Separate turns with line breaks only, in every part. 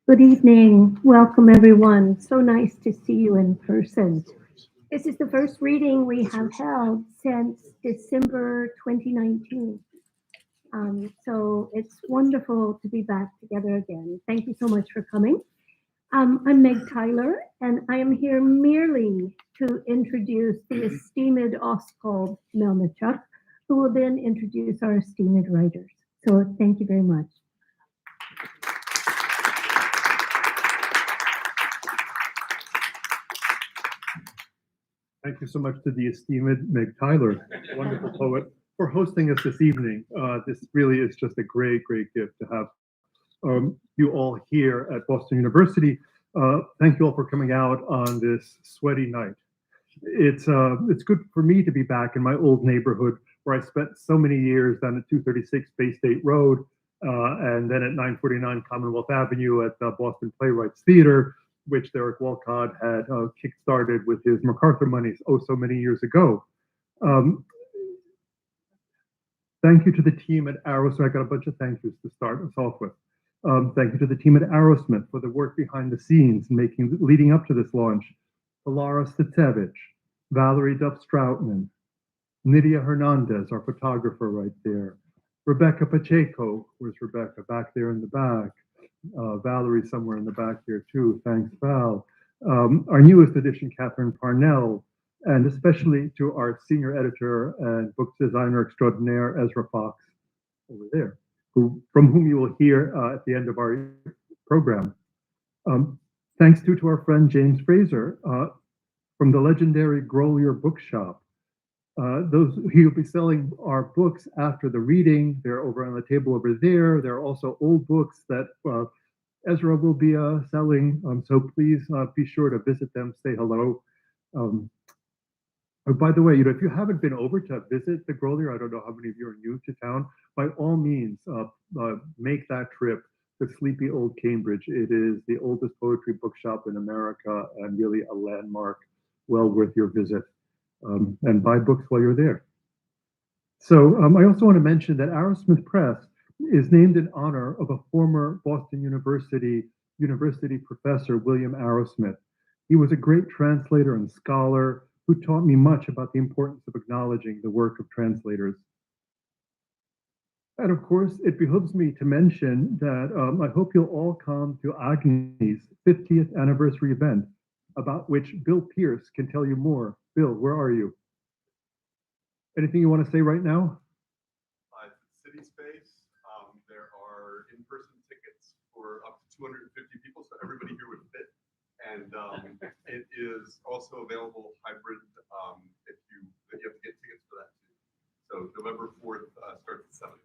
Good evening. Welcome, everyone. So nice to see you in person. This is the first reading we have held since December 2019. So it's wonderful to be back together again. Thank you so much for coming. I'm Meg Tyler, and I am here merely to introduce the esteemed Oscald Melnichuk, who will then introduce our esteemed writers. So thank you very much.
Thank you so much to the esteemed Meg Tyler, wonderful poet, for hosting us this evening. This really is just a great, great gift to have you all here at Boston University. Thank you all for coming out on this sweaty night. It's good for me to be back in my old neighborhood where I spent so many years down at 236 Bay State Road, and then at 949 Commonwealth Avenue at the Boston Playwrights Theater, which Derek Walcott had kick-started with his MacArthur monies so many years ago. Thank you to the team at Arrowsmith. I got a bunch of thank yous to start us off with. Thank you to the team at Arrowsmith for the work behind the scenes leading up to this launch. To Lara Stitsevich, Valerie Duff-Stroutman, Nydia Hernandez, our photographer right there, Rebecca Pacheco, where's Rebecca? Back there in the back. Valerie somewhere in the back here too. Thanks, Val. Our newest edition, Catherine Parnell, and especially to our senior editor and book designer extraordinaire, Ezra Fox, over there, from whom you will hear at the end of our program. Thanks to our friend James Fraser from the legendary Grolier Bookshop. He'll be selling our books after the reading. They're over on the table over there. There are also old books that Ezra will be selling. So please be sure to visit them, say hello. By the way, if you haven't been over to visit the Grolier, I don't know how many of you are new to town, by all means, make that trip to sleepy old Cambridge. It is the oldest poetry bookshop in America and really a landmark, well worth your visit. And buy books while you're there. So I also want to mention that Arrowsmith Press is named in honor of a former Boston University professor, William Arrowsmith. He was a great translator and scholar who taught me much about the importance of acknowledging the work of translators. And of course, it behooves me to mention that I hope you'll all come to Agni's 50th anniversary event, about which Bill Pierce can tell you more. Bill, where are you? Anything you want to say right now?
City Space. There are in-person tickets for up to 250 people, so everybody here would fit. And it is also available hybrid if you have to get tickets for that too. So November 4th starts at 7.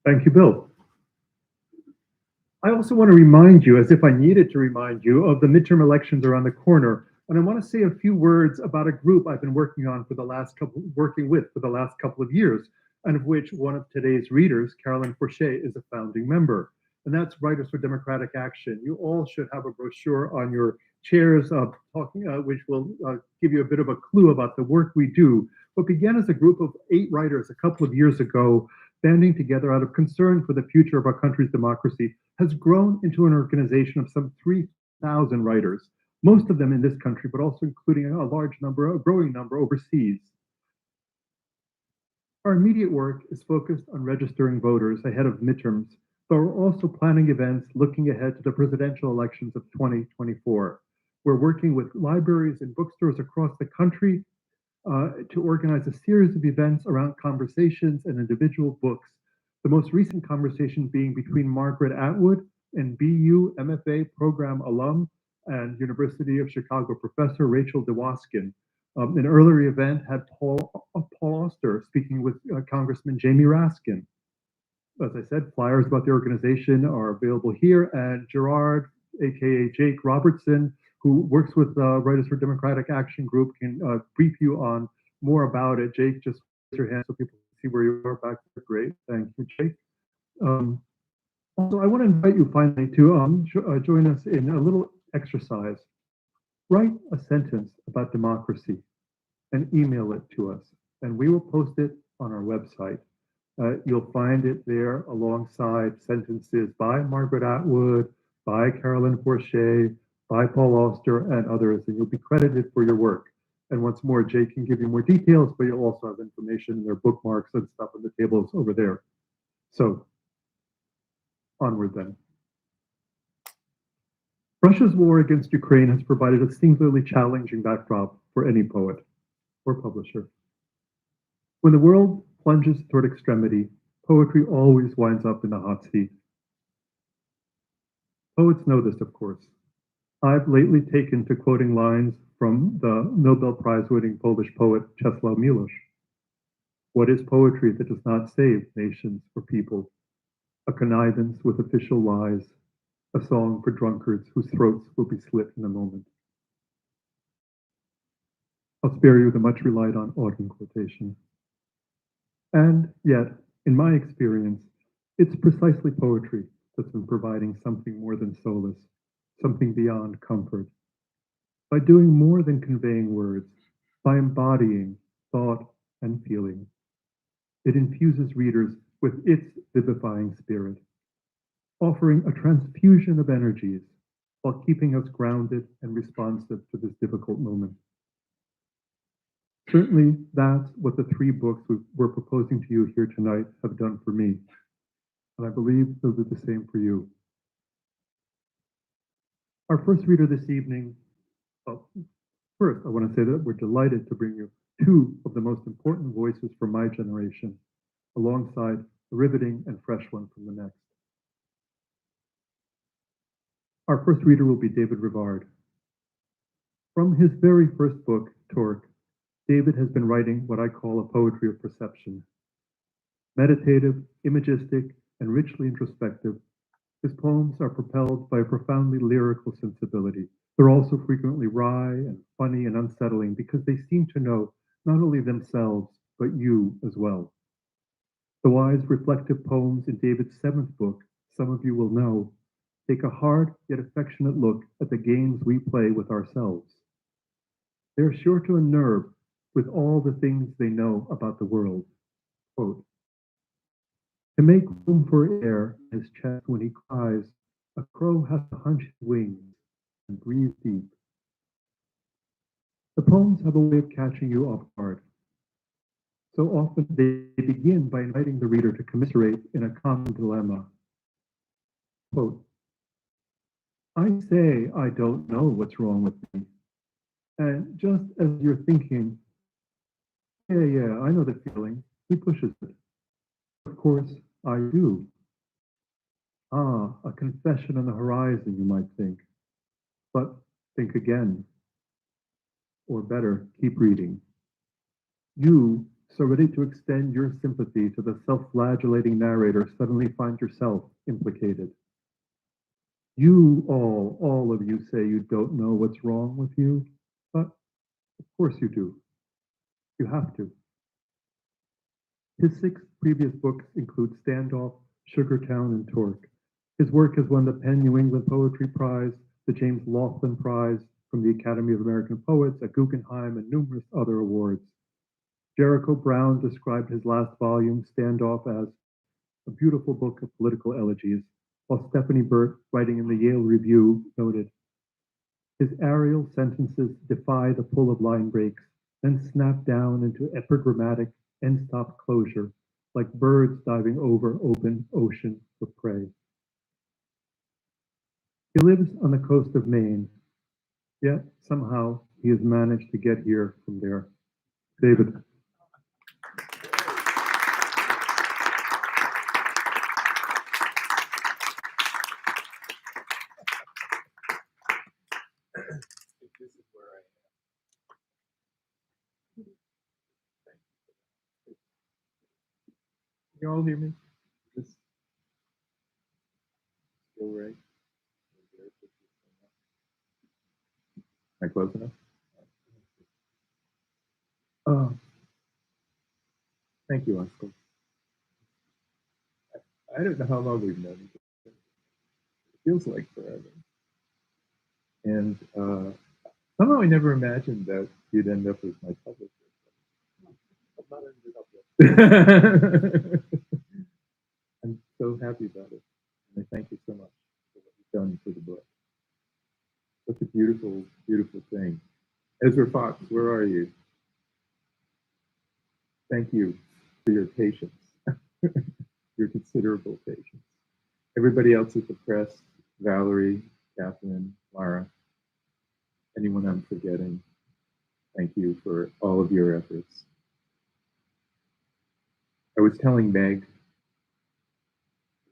Thank you, Bill. I also want to remind you, as if I needed to remind you, of the midterm elections around the corner. And I want to say a few words about a group I've been working with for the last couple of years, and of which one of today's readers, Carolyn Forché, is a founding member. And that's Writers for Democratic Action. You all should have a brochure on your chairs which will give you a bit of a clue about the work we do. What began as a group of 8 writers a couple of years ago, banding together out of concern for the future of our country's democracy, has grown into an organization of some 3,000 writers, most of them in this country, but also including a growing number overseas. Our immediate work is focused on registering voters ahead of midterms, but we're also planning events looking ahead to the presidential elections of 2024. We're working with libraries and bookstores across the country to organize a series of events around conversations and individual books. The most recent conversation being between Margaret Atwood, and BU MFA program alum and University of Chicago professor Rachel DeWaskin. An earlier event had Paul Auster speaking with Congressman Jamie Raskin. As I said, flyers about the organization are available here, and Gerard, aka Jake Robertson, who works with Writers for Democratic Action Group, can brief you on more about it. Jake, just raise your hand so people can see where you are back there. Great, thank you, Jake. Also, I want to invite you finally to join us in a little exercise. Write a sentence about democracy and email it to us, and we will post it on our website. You'll find it there alongside sentences by Margaret Atwood, by Carolyn Forché, by Paul Auster, and others, and you'll be credited for your work. And once more, Jay can give you more details, but you'll also have information in their bookmarks and stuff on the tables over there. So, onward then. Russia's war against Ukraine has provided a singularly challenging backdrop for any poet or publisher. When the world plunges toward extremity, poetry always winds up in the hot seat. Poets know this, of course. I've lately taken to quoting lines from the Nobel Prize-winning Polish poet Czesław Miłosz. What is poetry that does not save nations or people? A connivance with official lies, a song for drunkards whose throats will be slit in a moment. I'll spare you the much relied on Auden quotation. And yet, in my experience, it's precisely poetry that's been providing something more than solace, something beyond comfort. By doing more than conveying words, by embodying thought and feeling, it infuses readers with its vivifying spirit, offering a transfusion of energies while keeping us grounded and responsive to this difficult moment. Certainly, that's what the three books we're proposing to you here tonight have done for me, and I believe they'll do the same for you. Our first reader this evening, first, I want to say that we're delighted to bring you two of the most important voices from my generation, alongside a riveting and fresh one from the next. Our first reader will be David Rivard. From his very first book, Torque, David has been writing what I call a poetry of perception. Meditative, imagistic, and richly introspective, his poems are propelled by a profoundly lyrical sensibility. They're also frequently wry and funny and unsettling because they seem to know not only themselves, but you as well. The wise, reflective poems in David's seventh book, some of you will know, take a hard yet affectionate look at the games we play with ourselves. They're sure to unnerve with all the things they know about the world. Quote, to make room for air in his chest when he cries, a crow has to hunch his wings and breathe deep. The poems have a way of catching you off guard. So often they begin by inviting the reader to commiserate in a common dilemma. Quote, I say I don't know what's wrong with me. And just as you're thinking, yeah, I know the feeling, he pushes it. Of course, I do. Ah, a confession on the horizon, you might think. But think again. Or better, keep reading. You, so ready to extend your sympathy to the self-flagellating narrator, suddenly find yourself implicated. You all of you say you don't know what's wrong with you, but of course you do. You have to. His 6 previous books include Standoff, Sugartown, and Torque. His work has won the Penn New England Poetry Prize, the James Laughlin Prize from the Academy of American Poets, a Guggenheim, and numerous other awards. Jericho Brown described his last volume, Standoff, as a beautiful book of political elegies, while Stephanie Burt, writing in the Yale Review, noted, his aerial sentences defy the pull of line breaks, then snap down into epigrammatic end-stop closure, like birds diving over open ocean for prey. He lives on the coast of Maine, yet somehow he has managed to get here from there. David.
You all hear me? This still right? Am I close enough? Thank you, Uncle. I don't know how long we've known each other. It feels like forever. And somehow I never imagined that you'd end up as my publisher. I'm not ended up yet. I'm so happy about it. And I thank you so much for what you've done for the book. Such a beautiful, beautiful thing. Ezra Fox, where are you? Thank you for your patience, your considerable patience. Everybody else at the press, Valerie, Catherine, Lara, anyone I'm forgetting, thank you for all of your efforts. I was telling Meg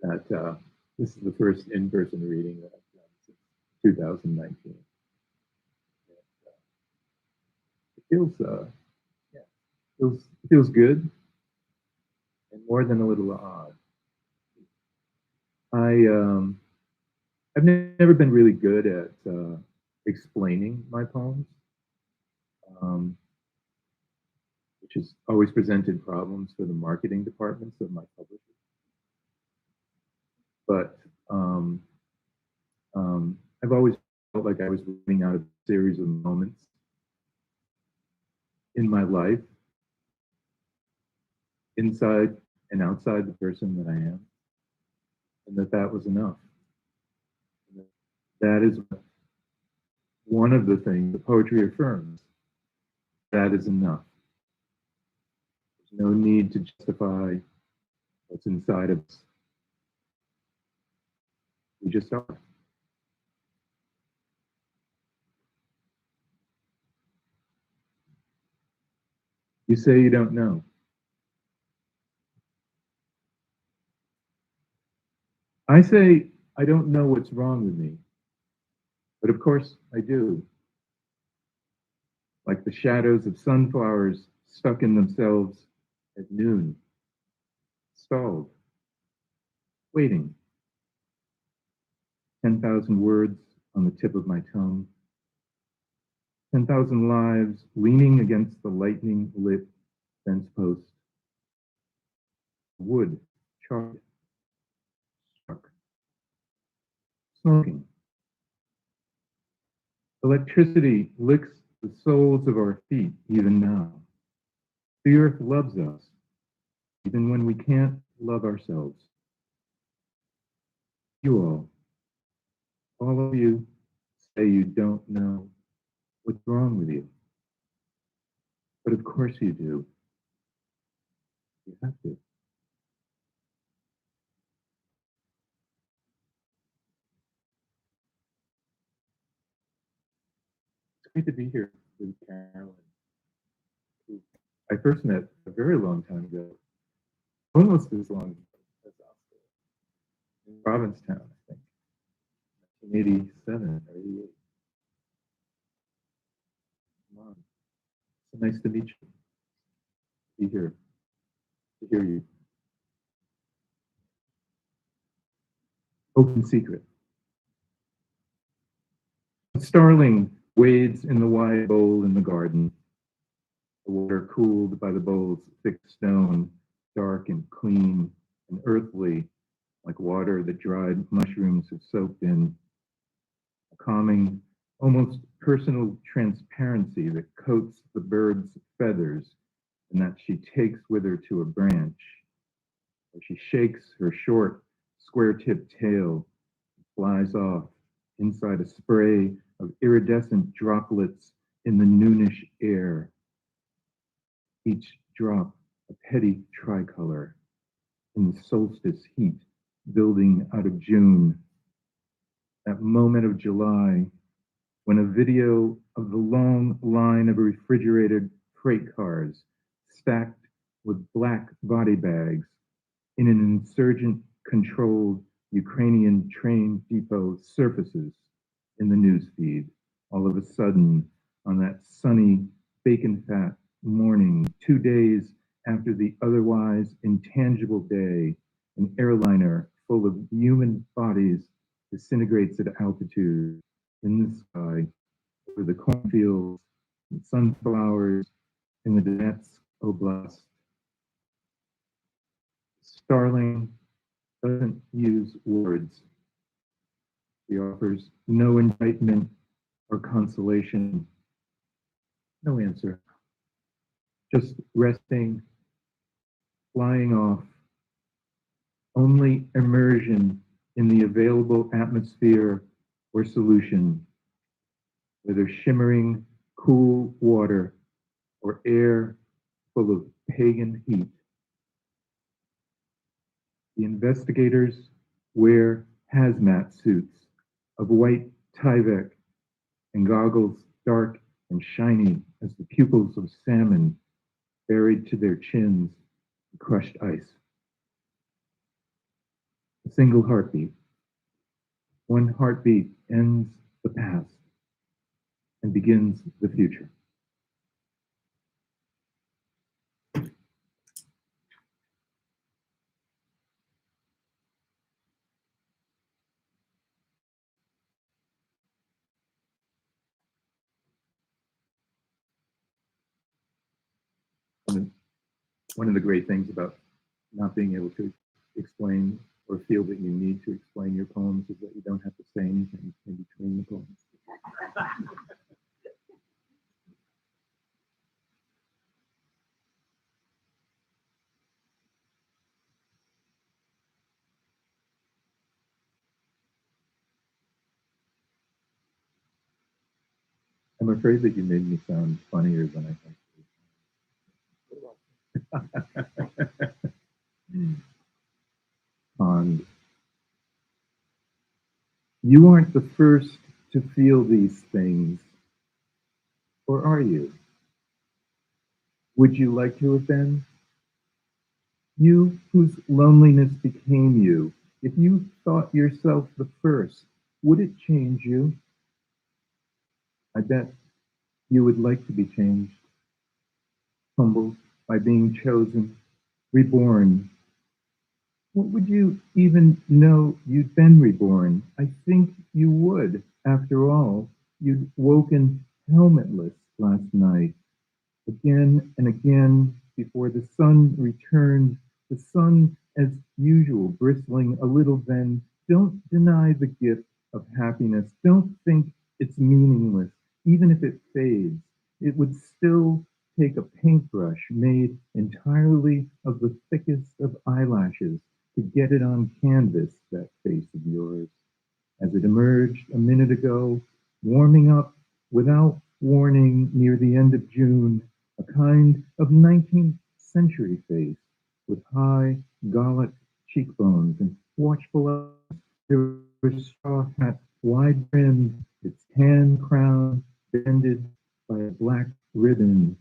that this is the first in-person reading that I've done since 2019. And, it feels good and more than a little odd. I've never been really good at explaining my poems, which has always presented problems for the marketing departments of my publishers. But I've always felt like I was living out a series of moments in my life, inside and outside the person that I am, and that was enough. That is one of the things the poetry affirms. That is enough. There's no need to justify what's inside of us. We just are. You say you don't know. I say I don't know what's wrong with me, but of course I do. Like the shadows of sunflowers stuck in themselves at noon, stalled, waiting. 10,000 words on the tip of my tongue. 10,000 lives leaning against the lightning lit fence post. Wood charred, struck, smoking. Electricity licks the soles of our feet even now. The earth loves us, even when we can't love ourselves. You all of you say you don't know what's wrong with you. But of course you do. You have to. It's great to be here with Carolyn, who I first met a very long time ago, almost as long as Oscar, in Provincetown, I think, 1987 or 88. Come on. So nice to meet you. Be here to hear you. Open secret. A starling wades in the wide bowl in the garden. The water cooled by the bowl's thick stone, dark and clean and earthly, like water that dried mushrooms have soaked in. A calming, almost personal transparency that coats the bird's feathers and that she takes with her to a branch, where she shakes her short, square-tipped tail and flies off inside a spray of iridescent droplets in the noonish air. Each drop a petty tricolor in the solstice heat building out of June. That moment of July when a video of the long line of refrigerated freight cars stacked with black body bags in an insurgent-controlled Ukrainian train depot surfaces in the newsfeed. All of a sudden, on that sunny, bacon-fat morning, 2 days after the otherwise intangible day, an airliner full of human bodies disintegrates at altitude in the sky over the cornfields and sunflowers in the Donetsk Oblast. Starling doesn't use words. He offers no indictment or consolation. No answer. Just resting, flying off, only immersion in the available atmosphere or solution, whether shimmering, cool water or air full of pagan heat. The investigators wear hazmat suits of white Tyvek and goggles dark and shiny as the pupils of salmon buried to their chins in crushed ice. A single heartbeat. One heartbeat ends the past and begins the future. One of the great things about not being able to explain or feel that you need to explain your poems is that you don't have to say anything in between the poems. I'm afraid that you made me sound funnier than I think. Pond. You aren't the first to feel these things, or are you? Would you like to have been? You whose loneliness became you, if you thought yourself the first, would it change you? I bet you would like to be changed, humbled by being chosen, reborn. What would you even know you'd been reborn? I think you would. After all, you'd woken helmetless last night, again and again before the sun returned, the sun as usual, bristling a little then. Don't deny the gift of happiness. Don't think it's meaningless. Even if it fades, it would still take a paintbrush made entirely of the thickest of eyelashes to get it on canvas, that face of yours. As it emerged a minute ago, warming up without warning near the end of June, a kind of 19th century face with high Gallic cheekbones and watchful eyes. There was a straw hat, wide brimmed, its tan crown bended by a black ribbon,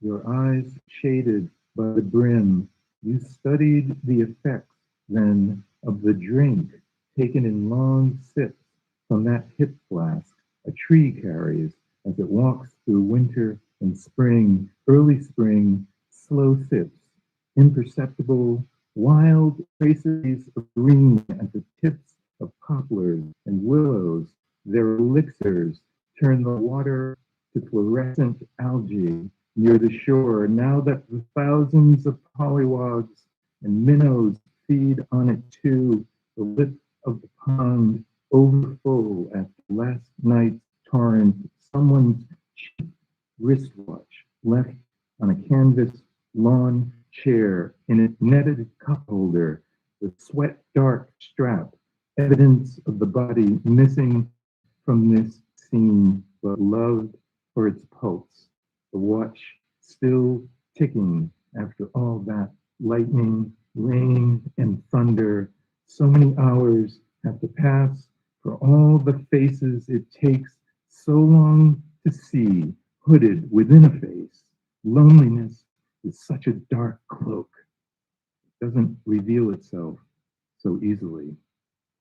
your eyes shaded by the brim. You studied the effects then of the drink taken in long sips from that hip flask a tree carries as it walks through winter and spring, early spring, slow sips, imperceptible, wild traces of green at the tips of poplars and willows. Their elixirs turn the water to fluorescent algae near the shore, now that the thousands of pollywogs and minnows feed on it too. The lip of the pond overfull after last night's torrent, someone's cheap wristwatch left on a canvas lawn chair in its netted cup holder, the sweat dark strap, evidence of the body missing from this scene, but loved for its pulse. The watch still ticking after all that lightning, rain, and thunder. So many hours have to pass for all the faces it takes so long to see, hooded within a face. Loneliness is such a dark cloak. It doesn't reveal itself so easily.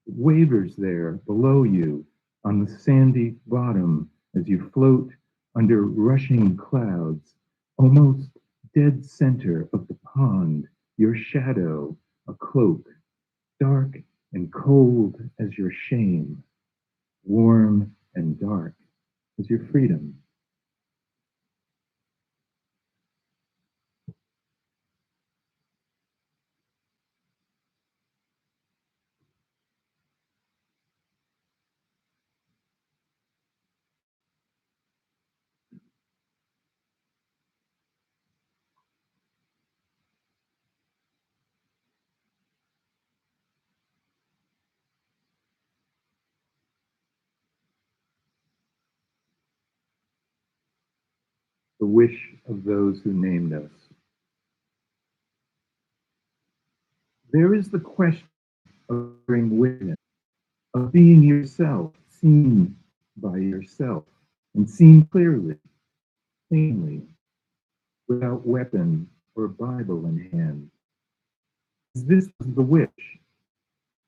It wavers there below you on the sandy bottom as you float under rushing clouds, almost dead center of the pond, your shadow, a cloak, dark and cold as your shame, warm and dark as your freedom. the wish of those who named us. There is the question of bearing witness, of being yourself, seen by yourself, and seen clearly, plainly, without weapon or Bible in hand. This was the wish,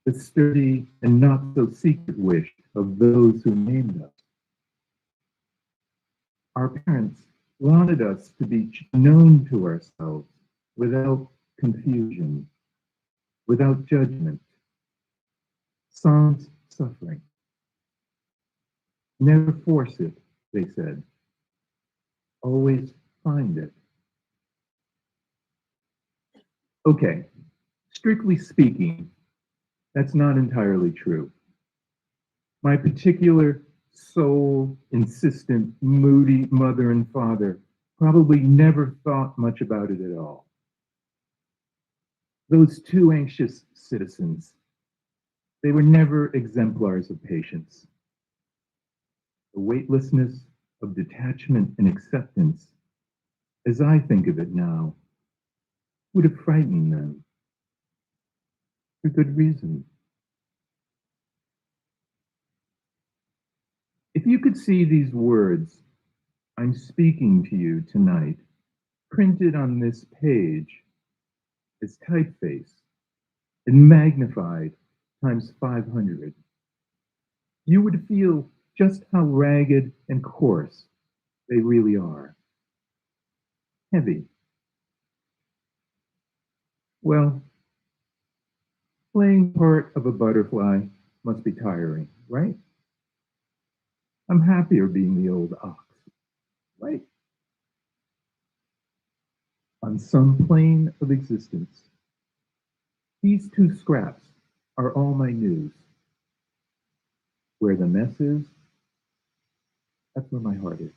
the sturdy and not so secret wish of those who named us. Our parents wanted us to be known to ourselves without confusion, without judgment, sans suffering. Never force it, they said. Always find it. Okay, strictly speaking, that's not entirely true. My particular soul-insistent, moody mother and father probably never thought much about it at all. Those two anxious citizens, they were never exemplars of patience. The weightlessness of detachment and acceptance, as I think of it now, would have frightened them. For good reason. If you could see these words, I'm speaking to you tonight, printed on this page as typeface and magnified times 500, you would feel just how ragged and coarse they really are. Heavy. Well, playing part of a butterfly must be tiring, right? I'm happier being the old ox, right? On some plane of existence, these two scraps are all my news. Where the mess is, that's where my heart is.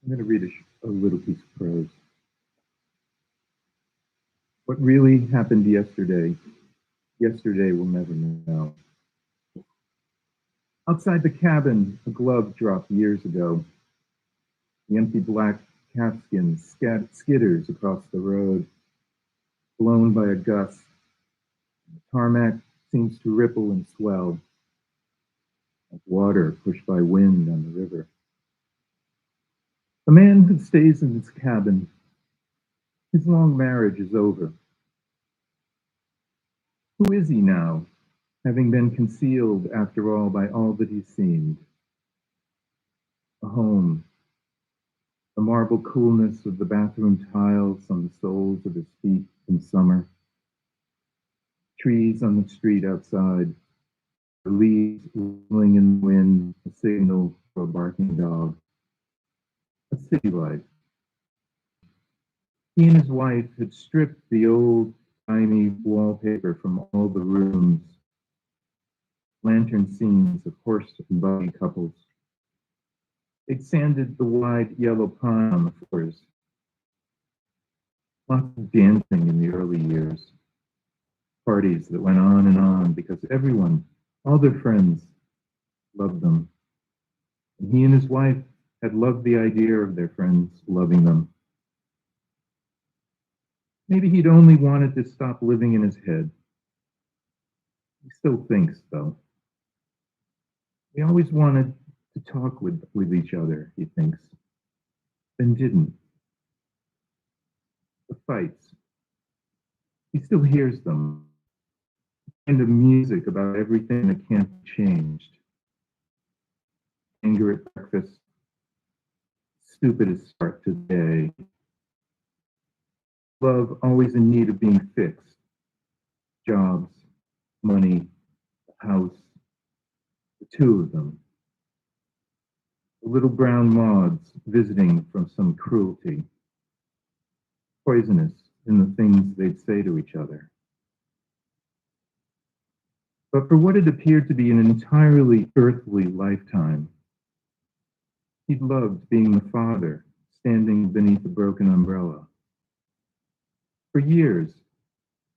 I'm going to read a little piece of prose. What really happened yesterday we'll never know. Outside the cabin, a glove dropped years ago. The empty black calfskin skitters across the road, blown by a gust. The tarmac seems to ripple and swell, like water pushed by wind on the river. The man who stays in this cabin, his long marriage is over. Who is he now, having been concealed, after all, by all that he seemed? A home, the marble coolness of the bathroom tiles on the soles of his feet in summer, trees on the street outside, the leaves whistling in the wind, a signal for a barking dog. A city life. He and his wife had stripped the old, grimy wallpaper from all the rooms, lantern scenes of horse and buggy couples. They'd sanded the wide yellow pine on the floors. Lots of dancing in the early years. Parties that went on because everyone, all their friends, loved them. And he and his wife had loved the idea of their friends loving them. Maybe he'd only wanted to stop living in his head. He still thinks, though. We always wanted to talk with each other, he thinks, then didn't. The fights. He still hears them. The kind of music about everything that can't be changed. Anger at breakfast. Stupidest start to the day. Love always in need of being fixed. Jobs, money, the house, the two of them. The little brown moths visiting from some cruelty, poisonous in the things they'd say to each other. But for what had appeared to be an entirely earthly lifetime, he'd loved being the father standing beneath a broken umbrella. For years,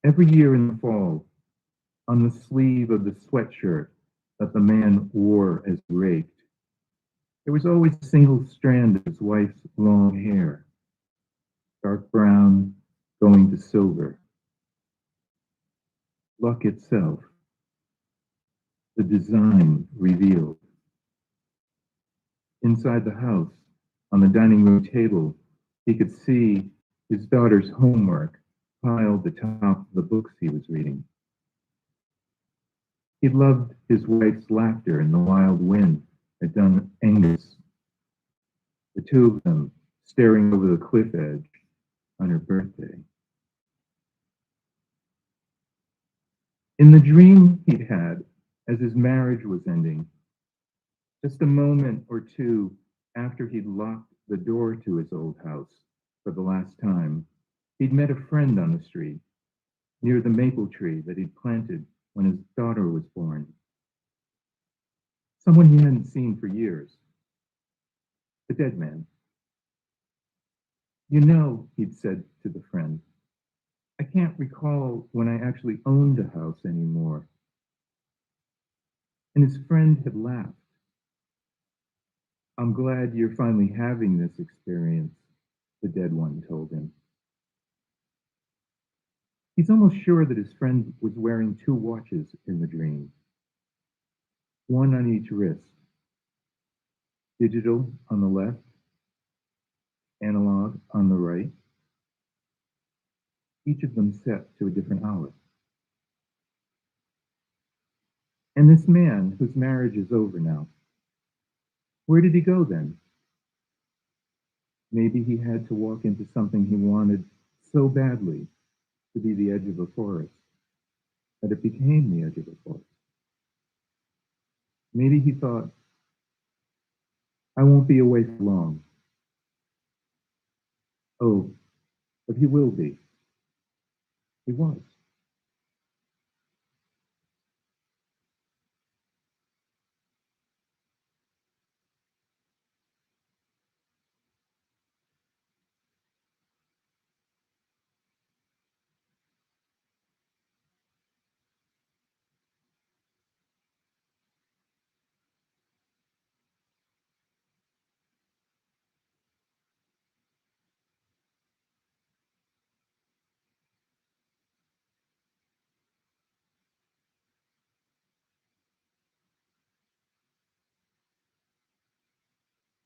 every year in the fall, on the sleeve of the sweatshirt that the man wore as he raked, there was always a single strand of his wife's long hair, dark brown, going to silver. Luck itself, the design revealed. Inside the house, on the dining room table, he could see his daughter's homework piled atop the books he was reading. He loved his wife's laughter in the wild wind at Dun Angus, the two of them staring over the cliff edge on her birthday. In the dream he'd had as his marriage was ending, just a moment or two after he'd locked the door to his old house for the last time, he'd met a friend on the street near the maple tree that he'd planted when his daughter was born. Someone he hadn't seen for years. The dead man. You know, he'd said to the friend, I can't recall when I actually owned a house anymore. And his friend had laughed. I'm glad you're finally having this experience, the dead one told him. He's almost sure that his friend was wearing two watches in the dream, one on each wrist, digital on the left, analog on the right, each of them set to a different hour. And this man, whose marriage is over now, where did he go then? Maybe he had to walk into something he wanted so badly to be the edge of a forest, that it became the edge of a forest. Maybe he thought, I won't be away for long. Oh, but he will be. He was.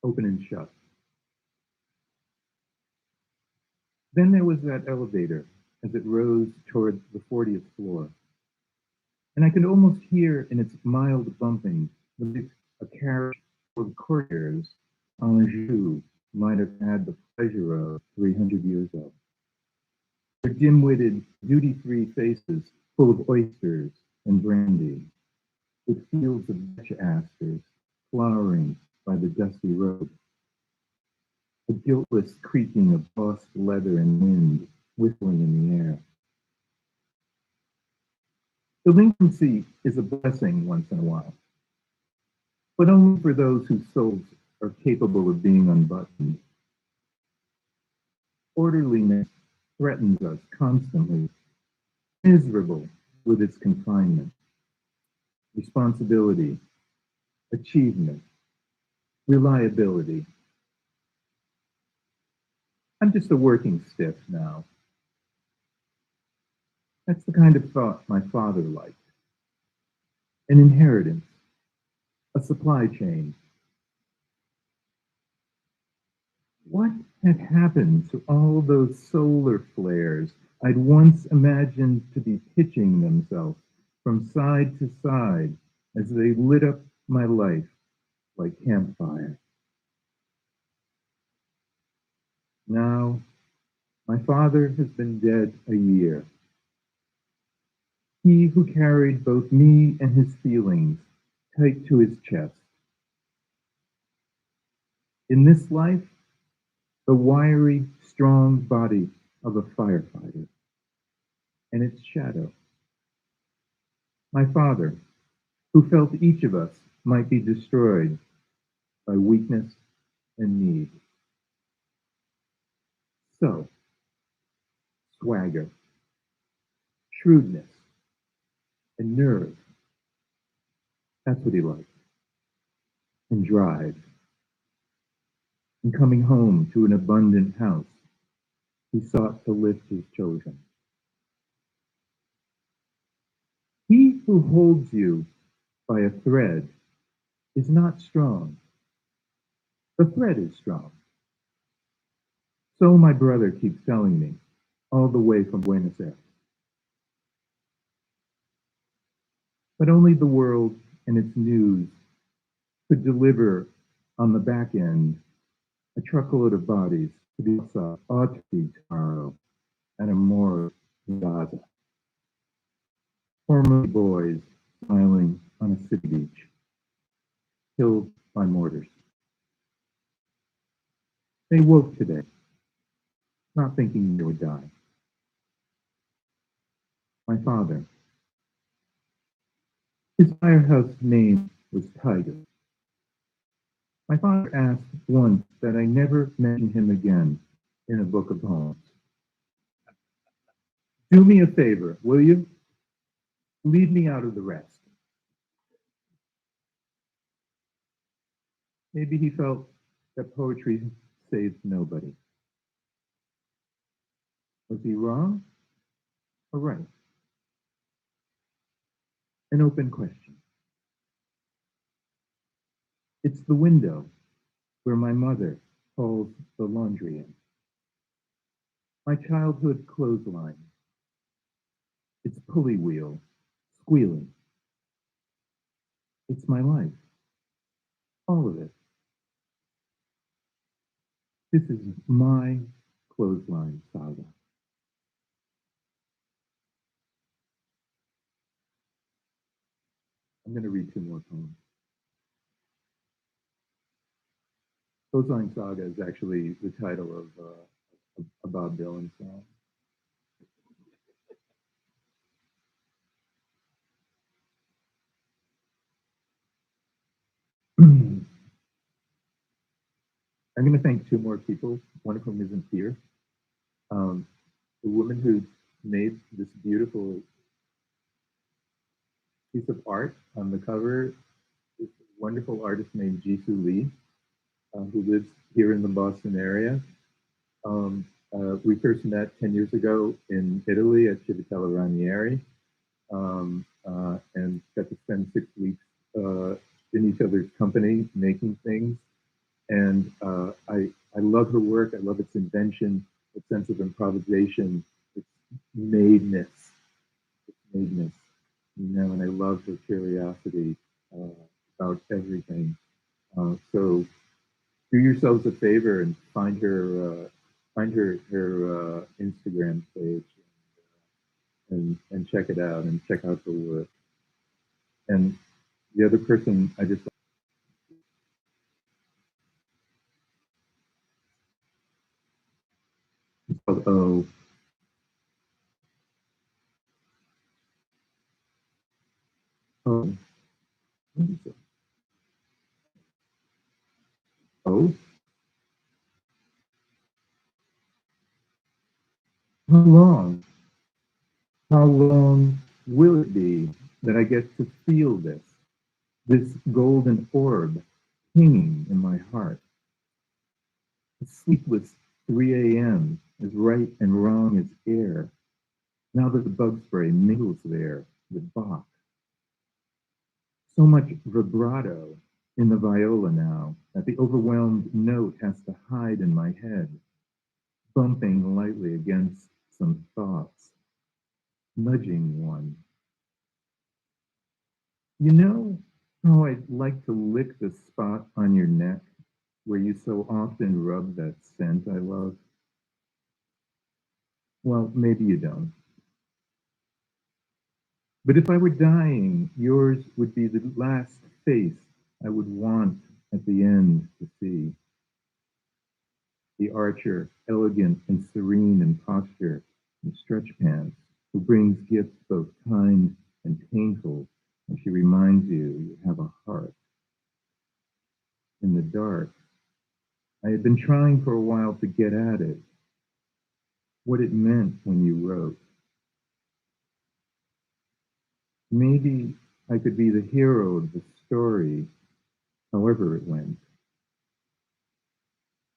Open and shut. Then there was that elevator as it rose toward the 40th floor. And I could almost hear in its mild bumping the a carriage of courtiers Anjou might have had the pleasure of 300 years ago. Their dim-witted, duty-free faces full of oysters and brandy, with fields of vetch asters flowering by the dusty road. A guiltless creaking of bossed leather and wind whistling in the air. Delinquency is a blessing once in a while, but only for those whose souls are capable of being unbuttoned. Orderliness threatens us constantly, miserable with its confinement, responsibility, achievement, reliability. I'm just a working stiff now. That's the kind of thought my father liked. An inheritance, a supply chain. What had happened to all those solar flares I'd once imagined to be pitching themselves from side to side as they lit up my life like campfire? Now, my father has been dead a year. He who carried both me and his feelings tight to his chest. In this life, the wiry, strong body of a firefighter and its shadow. My father, who felt each of us might be destroyed by weakness and need. So, swagger, shrewdness, and nerve. That's what he liked. And drive. And coming home to an abundant house, he sought to lift his children. He who holds you by a thread is not strong. The thread is strong. So my brother keeps telling me, all the way from Buenos Aires. But only the world and its news could deliver on the back end a truckload of bodies to be autopsied tomorrow at a morgue in Gaza. Formerly boys smiling on a city beach, killed by mortars. They woke today, not thinking they would die. My father, his firehouse name was Tiger. My father asked once that I never mention him again in a book of poems. Do me a favor, will you? Leave me out of the rest. Maybe he felt that poetry saved nobody. Was he wrong or right? An open question. It's the window where my mother hauls the laundry in. My childhood clothesline. Its pulley wheel squealing. It's my life. All of it. This is my clothesline saga. I'm going to read two more poems. Clothesline Saga is actually the title of a Bob Dylan song. I'm going to thank two more people, one of whom isn't here. The woman who made this beautiful piece of art on the cover is a wonderful artist named Jisoo Lee, who lives here in the Boston area. We first met 10 years ago in Italy at Civitella Ranieri, and got to spend 6 weeks in each other's company making things. And I love her work. I love its invention, its sense of improvisation, its madeness, you know, and I love her curiosity about everything. So do yourselves a favor and find her Instagram page and check it out and check out her work. And the other person I just it's called O. Oh, what is it? Oh, how long? How long will it be that I get to feel this golden orb pinging in my heart? A sleepless 3 a.m. as right and wrong as air, now that the bug spray mingles there with Bach. So much vibrato in the viola now that the overwhelmed note has to hide in my head, bumping lightly against some thoughts, nudging one. You know how I'd like to lick the spot on your neck where you so often rub that scent I love? Well, maybe you don't. But if I were dying, yours would be the last face I would want at the end to see. the archer, elegant and serene in posture and stretch pants, who brings gifts both kind and painful, and she reminds you have a heart. In the dark, I had been trying for a while to get at it, what it meant when you wrote. Maybe I could be the hero of the story, however it went.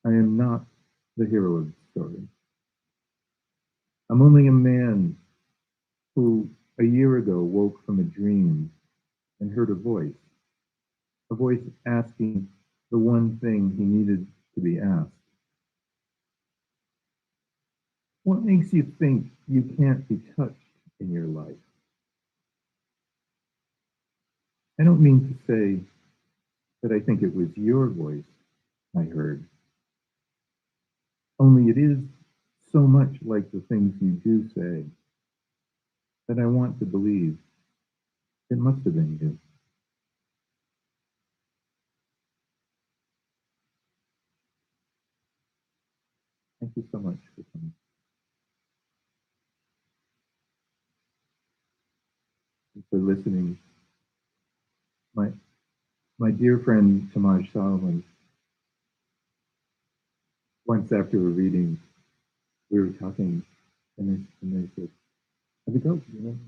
I am not the hero of the story. I'm only a man who a year ago woke from a dream and heard a voice asking the one thing he needed to be asked. What makes you think you can't be touched in your life? I don't mean to say that I think it was your voice I heard. Only it is so much like the things you do say that I want to believe it must have been you. Thank you so much for coming. And for listening. My dear friend Tamaj Solomon, once after a reading, we were talking, and they said, "How'd it go? You know,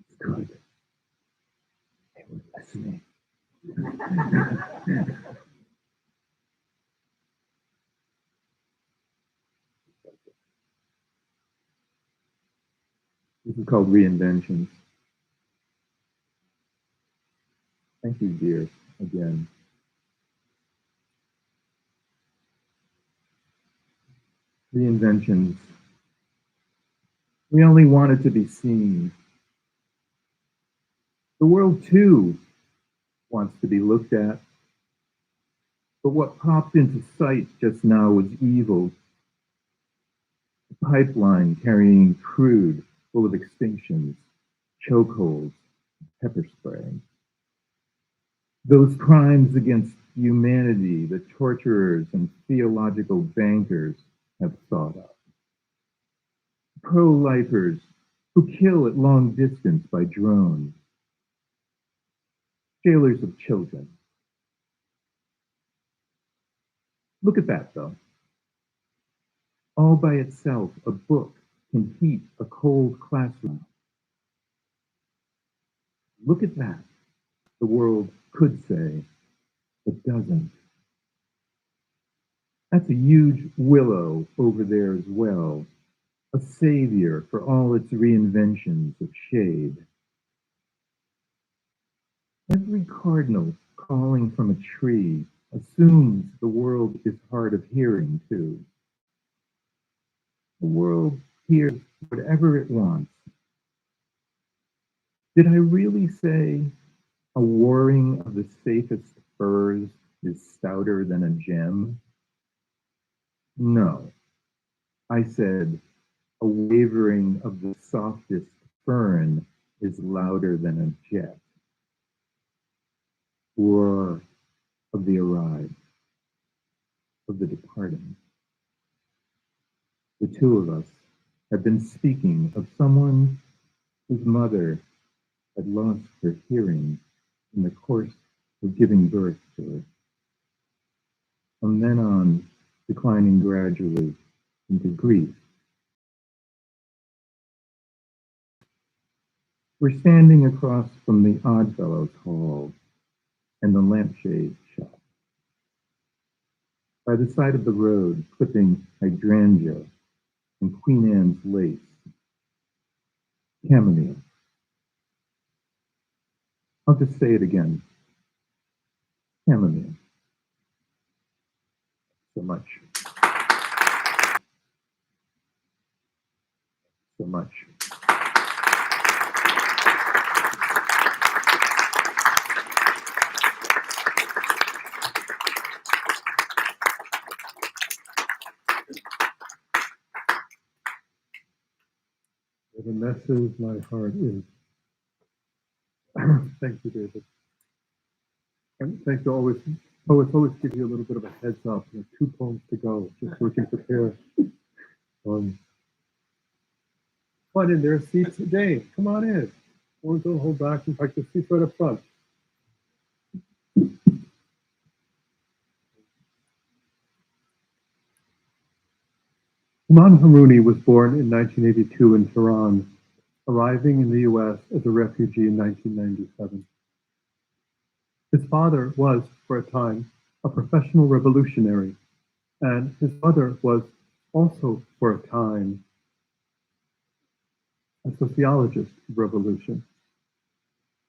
it's good. They were listening." This is called Reinventions. Thank you, dear, again. Reinventions. We only wanted to be seen. The world, too, wants to be looked at. But what popped into sight just now was evil. A pipeline carrying crude full of extinctions, chokeholds, pepper spray. Those crimes against humanity the torturers and theological bankers have thought up. Pro-lifers who kill at long distance by drone. Jailers of children. Look at that, though. All by itself, a book can heat a cold classroom. Look at that, the world could say, but doesn't. That's a huge willow over there as well, a savior for all its reinventions of shade. Every cardinal calling from a tree assumes the world is hard of hearing, too. The world hears whatever it wants. Did I really say a warring of the safest furs is stouter than a gem? No. I said a wavering of the softest fern is louder than a jet. Roar of the arrived, of the departing. The two of us had been speaking of someone whose mother had lost her hearing in the course of giving birth to her. From then on, declining gradually into grief. We're standing across from the Oddfellows Hall and the lampshade shop. By the side of the road, clipping hydrangea and Queen Anne's lace. Chamomile. I'll just say it again. Chamomile. So much. So much.
The messes my heart is. Thank you, David. And thanks to always Poets always give you a little bit of a heads up. You have 2 poems to go, just so we can prepare. Come on in, there are seats today. Come on in. Don't hold back. In fact, the seats right up front. Houman Harouni was born in 1982 in Tehran, arriving in the US as a refugee in 1997. His father was, for a time, a professional revolutionary, and his mother was also, for a time, a sociologist of revolution.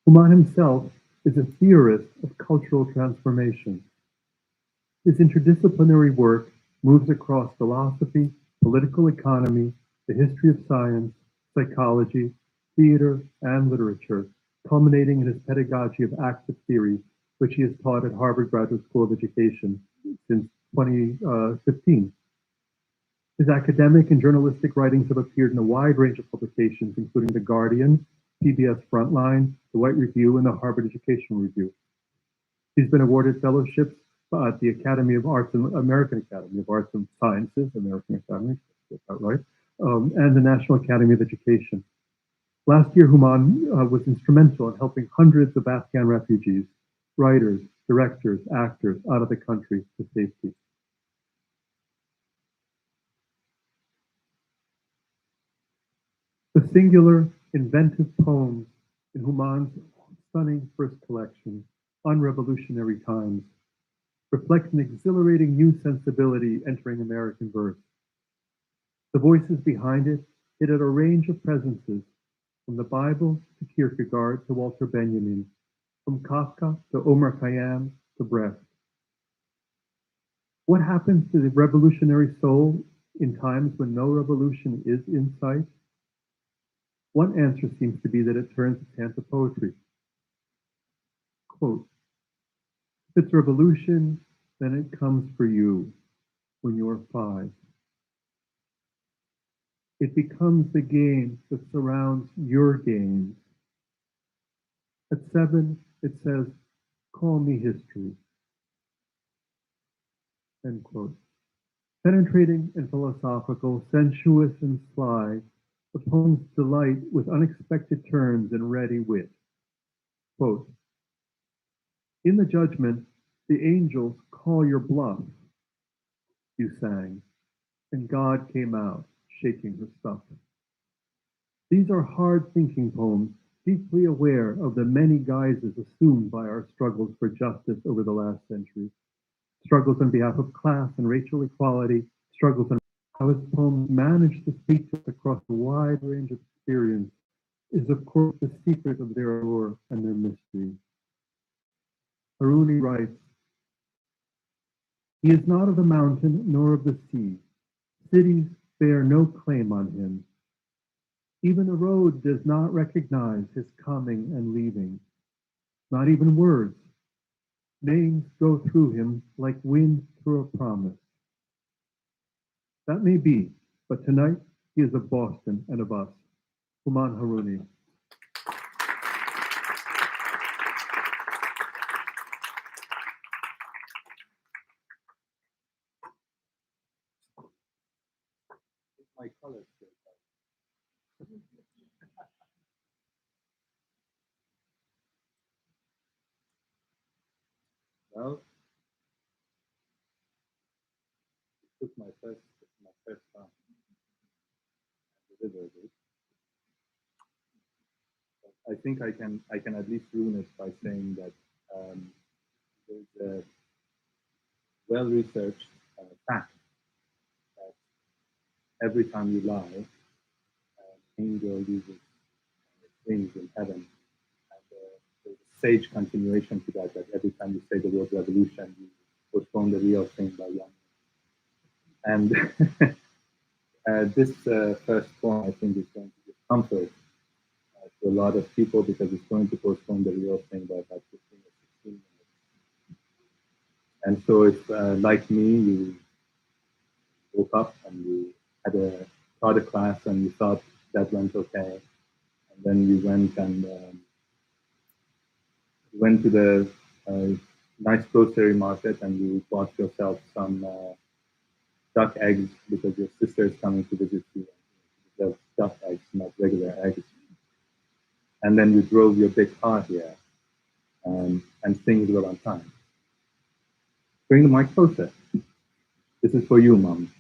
Houman himself is a theorist of cultural transformation. His interdisciplinary work moves across philosophy, political economy, the history of science, psychology, theater, and literature, culminating in his pedagogy of active theory, which he has taught at Harvard Graduate School of Education since 2015. His academic and journalistic writings have appeared in a wide range of publications, including The Guardian, PBS Frontline, The White Review, and the Harvard Educational Review. He's been awarded fellowships at the Academy of Arts and American Academy of Arts and Sciences, American Academy, get that right, and the National Academy of Education. Last year, Houman was instrumental in helping hundreds of Afghan refugees, writers, directors, actors out of the country to safety. The singular, inventive poems in Houman's stunning first collection, Unrevolutionary Times, reflect an exhilarating new sensibility entering American verse. The voices behind it hit at a range of presences, from the Bible to Kierkegaard to Walter Benjamin, from Kafka to Omar Khayyam to Brecht. What happens to the revolutionary soul in times when no revolution is in sight? One answer seems to be that it turns its hand to poetry. Quote, if it's revolution, then it comes for you when you are 5. It becomes the game that surrounds your games. At 7, it says, call me history. End quote. Penetrating and philosophical, sensuous and sly, the poems delight with unexpected turns and ready wit. Quote, in the judgment, the angels call your bluff, you sang, and God came out, shaking her stuff. These are hard-thinking poems, deeply aware of the many guises assumed by our struggles for justice over the last century. Struggles on behalf of class and racial equality, struggles on how his poems manage to speak to us across a wide range of experience is, of course, the secret of their allure and their mystery. Harouni writes, he is not of the mountain nor of the sea. Cities bear no claim on him. Even the road does not recognize his coming and leaving. Not even words. Names go through him like wind through a promise. That may be, but tonight he is of Boston and of us. Houman Harouni. My color still. Well, this is my first time. I think I can at least ruin it by saying that there's a well-researched fact that every time you lie, an angel loses wings in heaven. And there's a sage continuation to that, that every time you say the word revolution, you postpone the real thing by 1 minute. And this first poem, I think, is going to give comfort to a lot of people because it's going to postpone the real thing by about 15 or 16 minutes. And so if, like me, you woke up and you had taught a class and you thought that went okay, and then you went and went to the
nice grocery market and you bought yourself some duck eggs because your sister is coming to visit you. There's duck eggs, not regular eggs. And then you drove your big car here, and things were on time. Bring the mic closer. This is for you, Mom.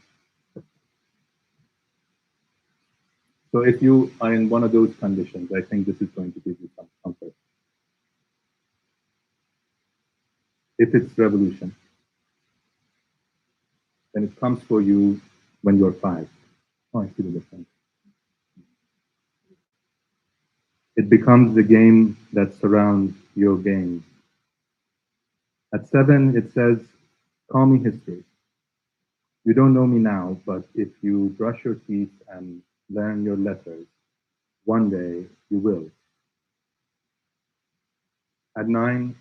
So if you are in one of those conditions, I think this is going to give you some comfort. If it's revolution, then it comes for you when you're 5. Oh, I see the difference. It becomes the game that surrounds your games. At 7, it says, call me history. You don't know me now, but if you brush your teeth and learn your letters, one day you will. At 9,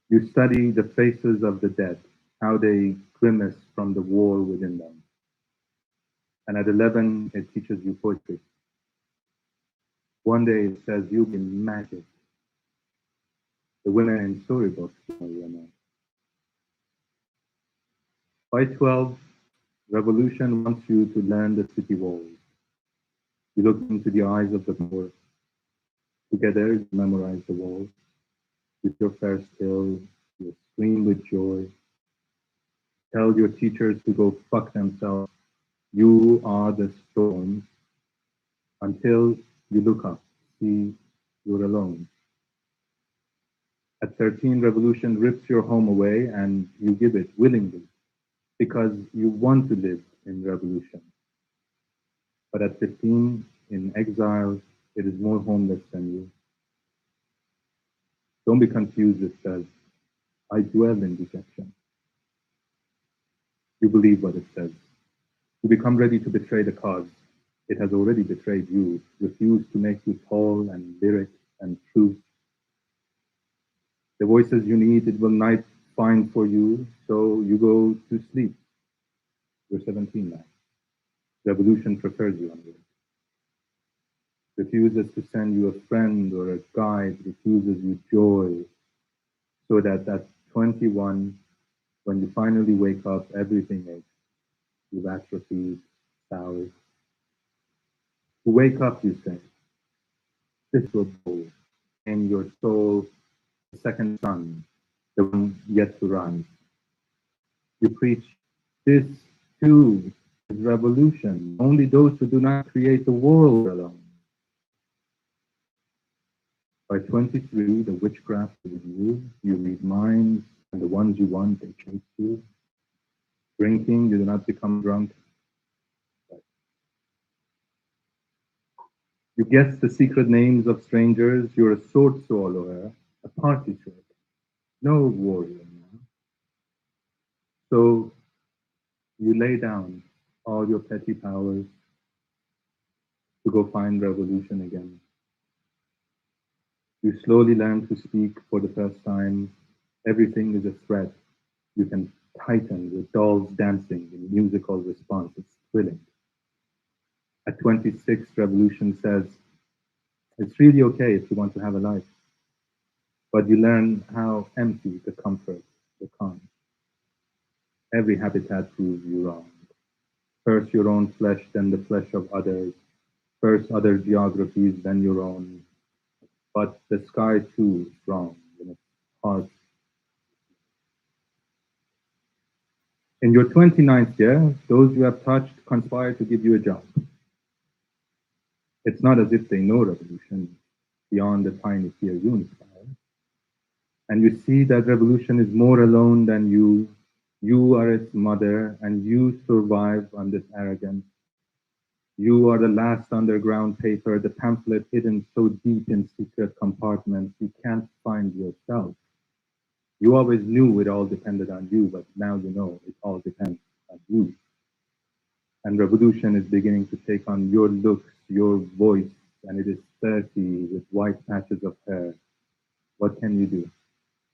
you study the faces of the dead, how they grimace from the war within them. And at 11, it teaches you poetry. One day it says you'll be magic. The women in storybooks, you know. By 12, revolution wants you to learn the city walls. You look into the eyes of the poor. Together, you memorize the walls. With your fair skill, you scream with joy. Tell your teachers to go fuck themselves. You are the storm. Until you look up, see you're alone. At 13, revolution rips your home away and you give it willingly because you want to live in revolution. But at 15, in exile, it is more homeless than you. Don't be confused, it says, I dwell in dejection. You believe what it says. You become ready to betray the cause. It has already betrayed you, refused to make you tall and lyric and true. The voices you need, it will night find for you, so you go to sleep. You're 17 now. Revolution prefers you on earth. Refuses to send you a friend or a guide, refuses you joy, so that at 21, when you finally wake up, everything aches. You've atrophied, soured. To wake up, you say, this will go, and your soul, the second sun, the one yet to rise. You preach, this too is revolution. Only those who do not create the world alone. By 23, the witchcraft is in you. You read minds, and the ones you want, they chase you. Drinking, you do not become drunk. You guess the secret names of strangers. You're a sword swallower, a party trick. No warrior now. So you lay down all your petty powers to go find revolution again. You slowly learn to speak for the first time. Everything is a threat. You can tighten with dolls dancing in musical response. It's thrilling. At 26, revolution says, it's really okay if you want to have a life. But you learn how empty the comfort becomes. Every habitat proves you wrong. First your own flesh, then the flesh of others. First other geographies, then your own. But the sky too is wrong in its heart. In your 29th year, those you have touched conspire to give you a job. It's not as if they know revolution beyond the tiny fear you inspire. And you see that revolution is more alone than you. You are its mother, and you survive on this arrogance. You are the last underground paper, the pamphlet hidden so deep in secret compartments you can't find yourself. You always knew it all depended on you, but now you know it all depends on you. And revolution is beginning to take on your looks, your voice, and it is 30 with white patches of hair. What can you do?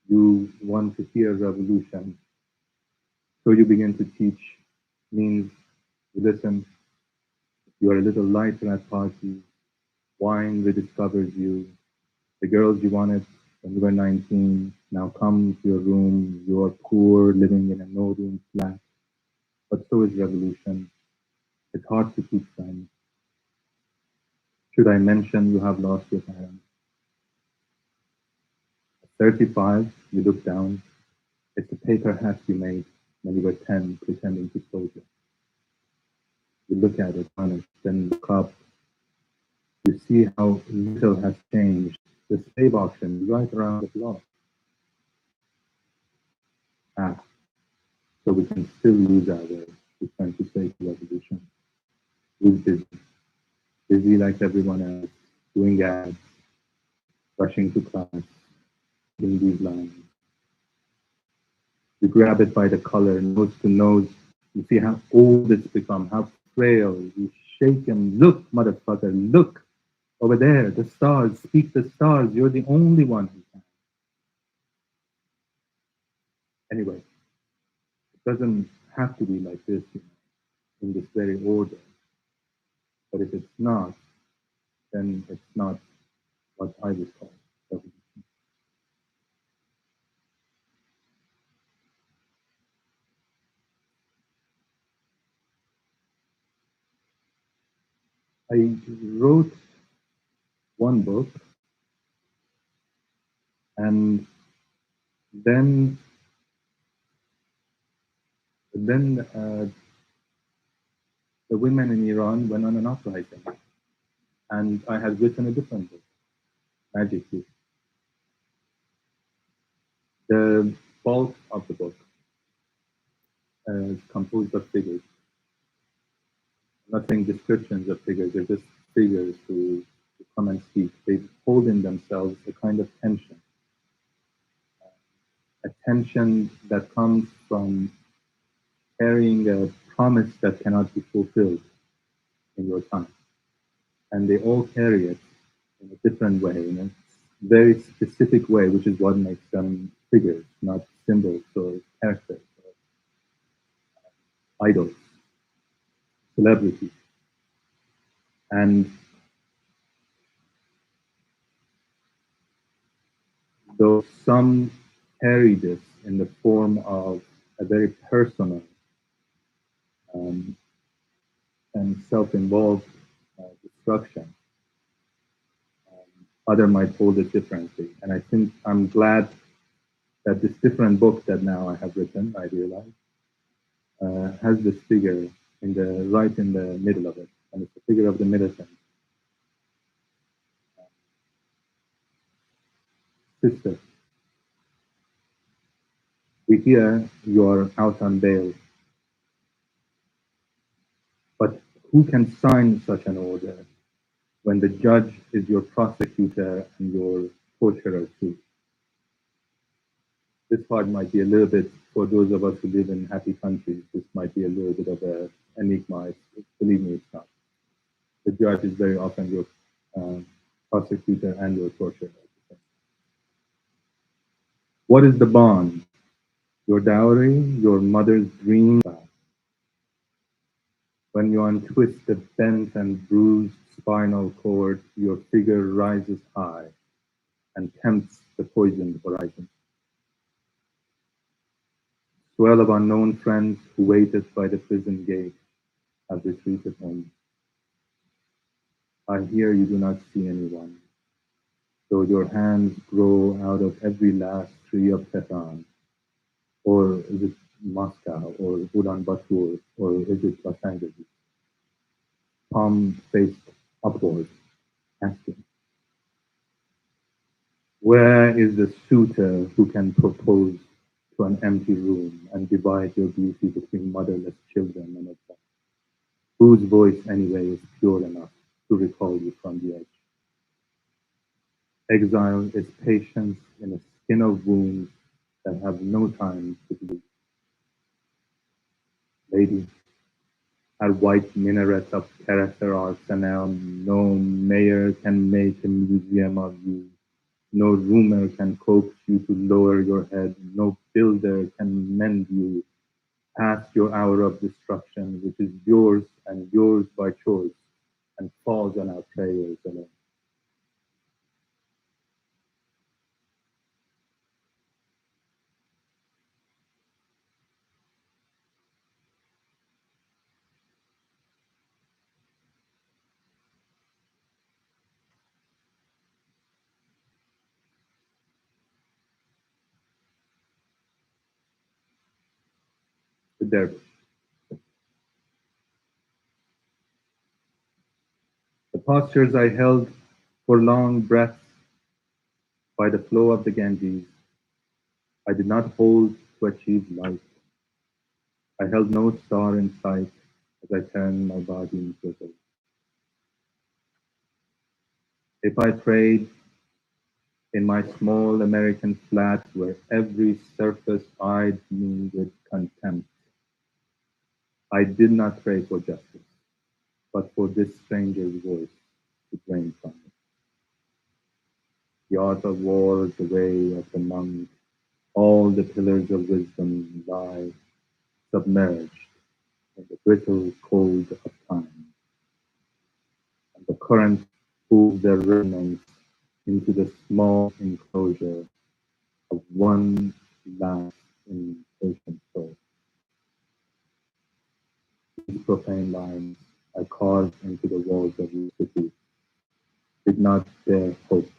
You want to hear revolution. So you begin to teach, means you listen. You are a little lighter at parties. Wine rediscovers you. The girls you wanted when you were 19, now come to your room, you are poor, living in a no-room flat, but so is revolution. It's hard to keep friends. Should I mention you have lost your parents? At 35, you look down. It's the paper hat you made when you were 10, pretending to soldier. You look at it, honest, then look up. You see how little has changed. The slave auction right around the block. Ah, so we can still lose our way. We're trying to say to revolution. Who's busy? Busy like everyone else, doing ads, rushing to class, doing these lines. You grab it by the collar, nose to nose. You see how old it's become, how frail. You shake him. Look, motherfucker, look. Over there, the stars, speak the stars. You're the only one who can. Anyway, it doesn't have to be like this, in this very order. But if it's not, then it's not what I would call revolution. I wrote one book, and then the women in Iran went on an uprising, and I had written a different book, magically. The bulk of the book is composed of figures. I'm not saying descriptions of figures, they're just figures who come and speak. They hold in themselves a kind of tension. A tension that comes from carrying a promise that cannot be fulfilled in your time. And they all carry it in a different way, in a very specific way, which is what makes them figures, not symbols or characters or idols, celebrities. And though some carry this in the form of a very personal and self-involved destruction, other might hold it differently. And I think I'm glad that this different book that now I have written, I realize, has this figure right in the middle of it, and it's the figure of the militant. Sister, we hear you're out on bail, but who can sign such an order when the judge is your prosecutor and your torturer too? This part might be a little bit, for those of us who live in happy countries, this might be a little bit of an enigma. Believe me, it's not. The judge is very often your prosecutor and your torturer. What is the bond? Your dowry, your mother's dream. When you untwist the bent and bruised spinal cord, your figure rises high and tempts the poisoned horizon. Swell of unknown friends who waited by the prison gate have retreated home. I hear you do not see anyone, though your hands grow out of every last tree of Tehran. Or is it Moscow, or Ulaanbaatar, or is it Los Angeles? Palm faced upward, asking, where is the suitor who can propose to an empty room and divide your beauty between motherless children and a child? Whose voice anyway is pure enough to recall you from the edge? Exile is patience in a skin of wounds that have no time to bleed. Lady, at white minarets of character arsenal, no mayor can make a museum of you. No rumor can coax you to lower your head. No builder can mend you past your hour of destruction, which is yours and yours by choice, and falls on our prayers alone. dervish. The postures I held for long breaths by the flow of the Ganges, I did not hold to achieve light. I held no star in sight as I turned my body into a boat. If I prayed in my small American flat where every surface eyed me with contempt, I did not pray for justice, but for this stranger's voice to drain from me. The art of war, the way of the monk, all the pillars of wisdom lie submerged in the brittle cold of time. And the current pulls their remnants into the small enclosure of one last impatient soul. These profane lines I carved into the walls of your city did not bear hope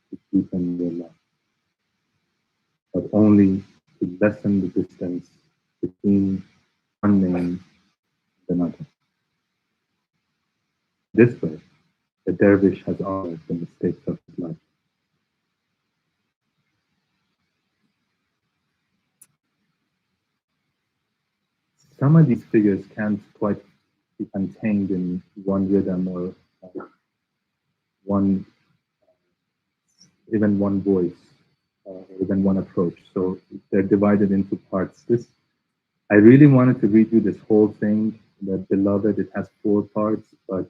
to deepen your love, but only to lessen the distance between one name and another. This way, the dervish has honored the mistakes of his life. Some of these figures can't quite be contained in one rhythm or one, even one voice, or even one approach. So they're divided into parts. I really wanted to read you this whole thing, the Beloved. It has 4 parts, but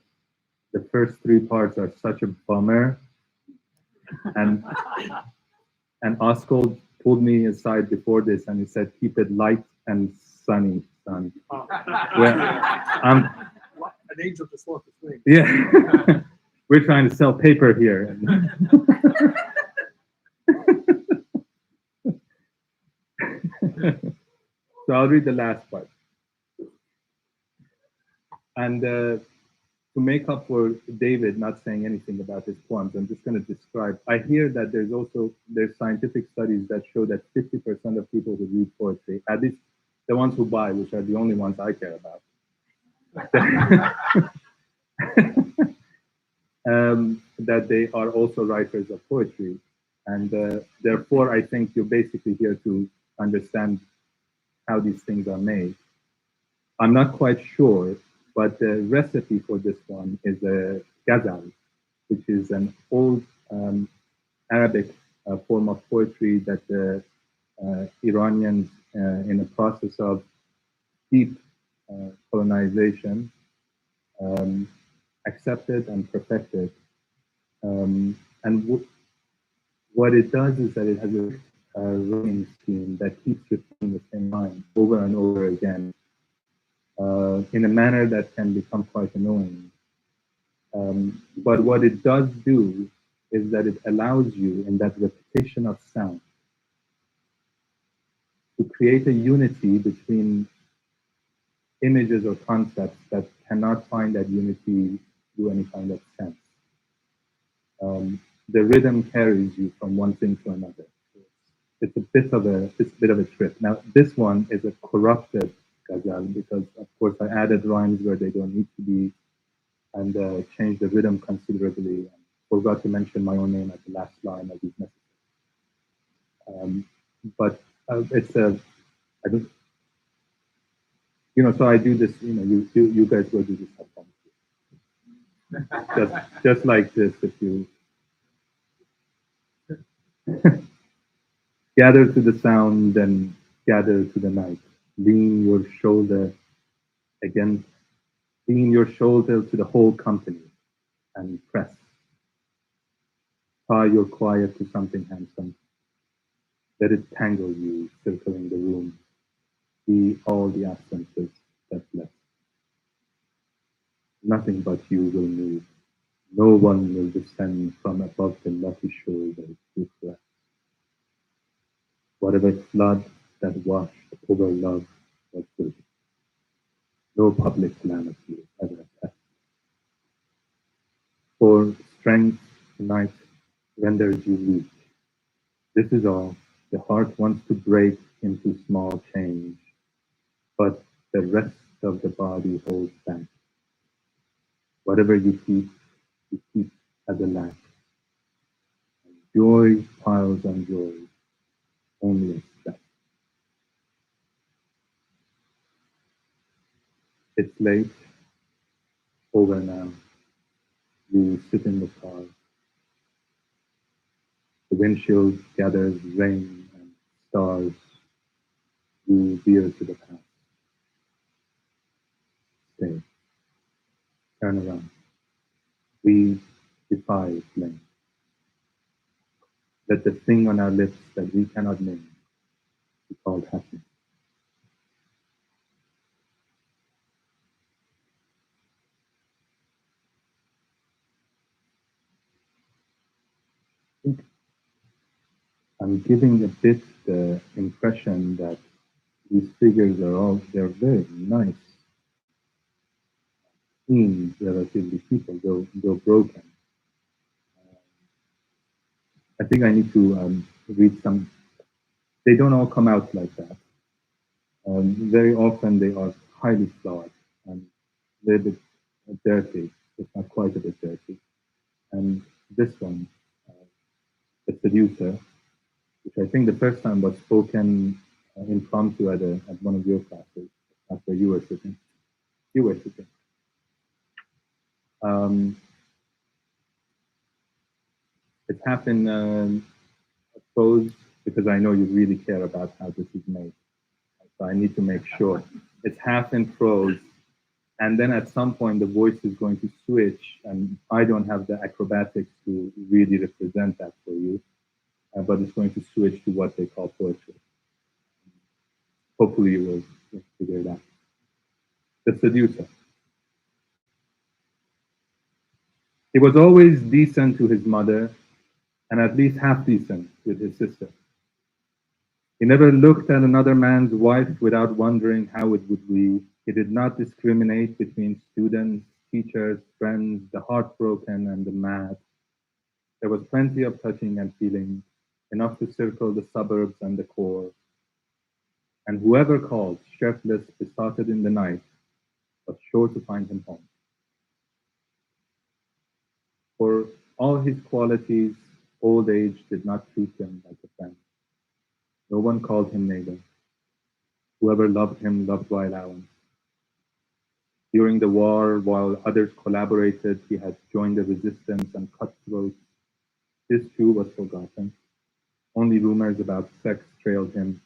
the first 3 parts are such a bummer. And Osgold pulled me aside before this and he said, keep it light and sunny, son. Well,
An angel just walked the swing.
yeah, we're trying to sell paper here. So I'll read the last part. And to make up for David not saying anything about his poems, I'm just going to describe. I hear that there's scientific studies that show that 50% of people who read poetry, at least the ones who buy, which are the only ones I care about, that they are also writers of poetry. And therefore, I think you're basically here to understand how these things are made. I'm not quite sure, but the recipe for this one is a ghazal, which is an old Arabic form of poetry that the Iranians, in the process of deep colonization, accepted and perfected. And what it does is that it has a rhyming scheme that keeps repeating the same line over and over again in a manner that can become quite annoying. But what it does do is that it allows you, in that repetition of sound, to create a unity between images or concepts that cannot find that unity through any kind of sense. The rhythm carries you from one thing to another. It's a bit of a trip. Now, this one is a corrupted ghazal because, of course, I added rhymes where they don't need to be, and changed the rhythm considerably. And forgot to mention my own name at the last line of these messages. But it's a, I don't, so I do this. You guys will do this at home. just like this, if you gather to the sound and gather to the night. Lean your shoulder against, lean your shoulder to the whole company and press. Tie your quiet to something handsome. Let it tangle you, circling the room. Be all the absences that's left. Nothing but you will move. No one will descend from above the lucky shoulders to rest. Whatever flood that washed over love was good. No public calamity ever attest. For strength tonight renders you weak. This is all. The heart wants to break into small change. but the rest of the body holds back. Whatever you keep as a lack. Joy piles on joy, only a step. It's late, over now. You sit in the car. The windshield gathers rain and stars. You veer to the past. Stay. Turn around. We defy flame. Let the thing on our lips that we cannot name be called happiness. I think I'm giving a bit the impression that these figures they're very nice, clean, relatively people, though broken. I think I need to read some. They don't all come out like that. Very often they are highly flawed and a little bit dirty, if not quite a bit dirty. And this one, The Seducer, which I think the first time was spoken impromptu at one of your classes after you were sitting. You were sitting. It's half in prose because I know you really care about how this is made. So I need to make sure. It's half in prose, and then at some point the voice is going to switch, and I don't have the acrobatics to really represent that for you, but it's going to switch to what they call poetry. Hopefully you will figure it out. The Seducer. He was always decent to his mother, and at least half decent with his sister. He never looked at another man's wife without wondering how it would be. He did not discriminate between students, teachers, friends, the heartbroken and the mad. There was plenty of touching and feeling, enough to circle the suburbs and the core. And whoever called, shirtless, besotted in the night, was sure to find him home. For all his qualities, old age did not treat him like a friend. No one called him neighbor. Whoever loved him loved by allowance. During the war, while others collaborated, he had joined the resistance and cutthroats. This too was forgotten. Only rumors about sex trailed him,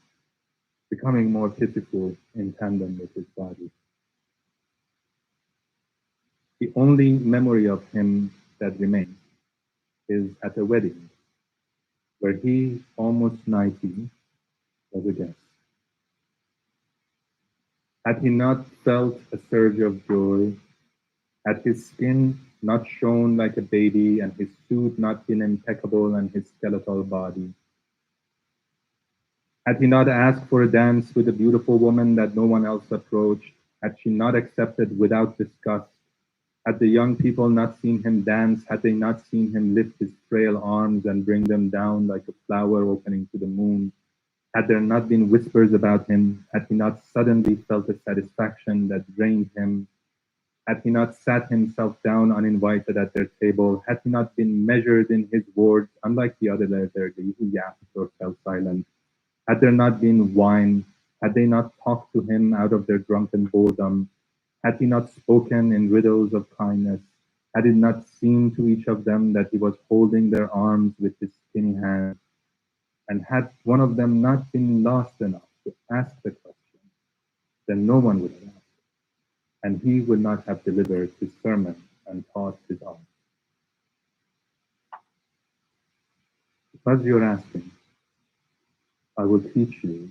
becoming more pitiful in tandem with his body. The only memory of him that remains is at a wedding, where he, almost 90, was a guest. Had he not felt a surge of joy, had his skin not shone like a baby and his suit not been impeccable and his skeletal body, had he not asked for a dance with a beautiful woman that no one else approached, had she not accepted without disgust, had the young people not seen him dance, had they not seen him lift his frail arms and bring them down like a flower opening to the moon, had there not been whispers about him, had he not suddenly felt a satisfaction that drained him, had he not sat himself down uninvited at their table, had he not been measured in his words, unlike the other elderly who yapped or fell silent, had there not been wine, had they not talked to him out of their drunken boredom, had he not spoken in riddles of kindness, had it not seemed to each of them that he was holding their arms with his skinny hand, and had one of them not been lost enough to ask the question, then no one would have asked, and he would not have delivered his sermon and taught his art. Because you're asking, I will teach you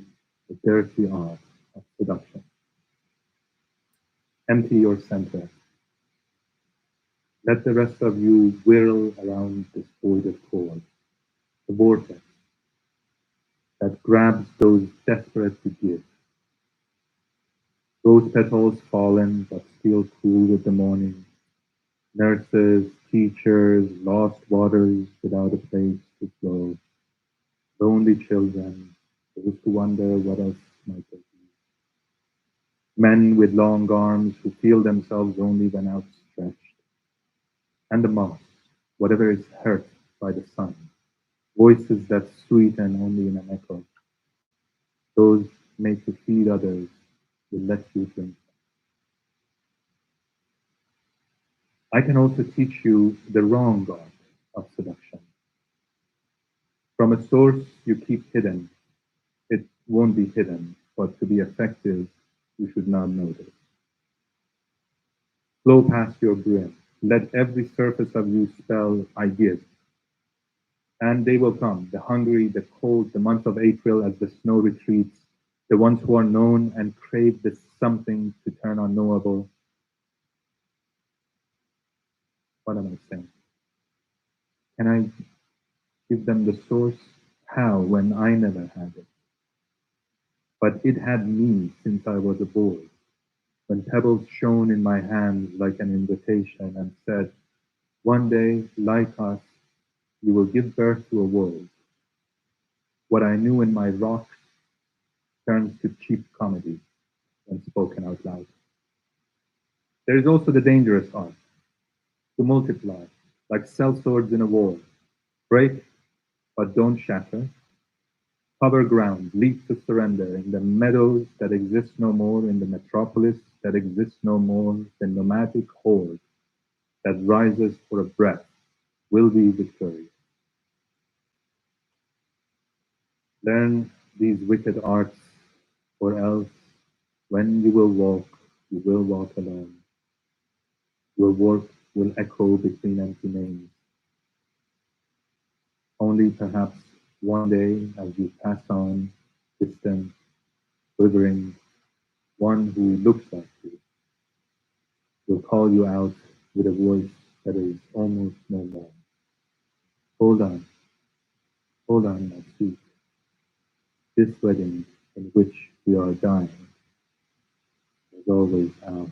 the dirty art of seduction. Empty your center. Let the rest of you whirl around this voided core, the vortex that grabs those desperate to give. Rose petals fallen but still cool with the morning. Nurses, teachers, lost waters without a place to flow. Lonely children, those who wonder what else might they be. Men with long arms who feel themselves only when outstretched. And the moss, whatever is hurt by the sun. Voices that sweeten only in an echo. Those made to feed others will let you drink. I can also teach you the wrong art of seduction. From a source you keep hidden, it won't be hidden, but to be effective, you should not notice. Flow past your brim. Let every surface of you spell, I give. And they will come, the hungry, the cold, the month of April as the snow retreats, the ones who are known and crave this something to turn unknowable. What am I saying? Can I give them the source? How, when I never had it? But it had me since I was a boy, when pebbles shone in my hands like an invitation and said, one day, like us, you will give birth to a world. What I knew in my rocks turns to cheap comedy when spoken out loud. There is also the dangerous art, to multiply, like sellswords in a war. Break, but don't shatter. Cover ground, leap to surrender in the meadows that exist no more, in the metropolis that exists no more, the nomadic horde that rises for a breath will be victorious. Learn these wicked arts, or else when you will walk alone. Your work will echo between empty names. Only perhaps one day as you pass on, distant, quivering, one who looks like you will call you out with a voice that is almost no more. Hold on, my sweet. This wedding in which we are dying is always ours.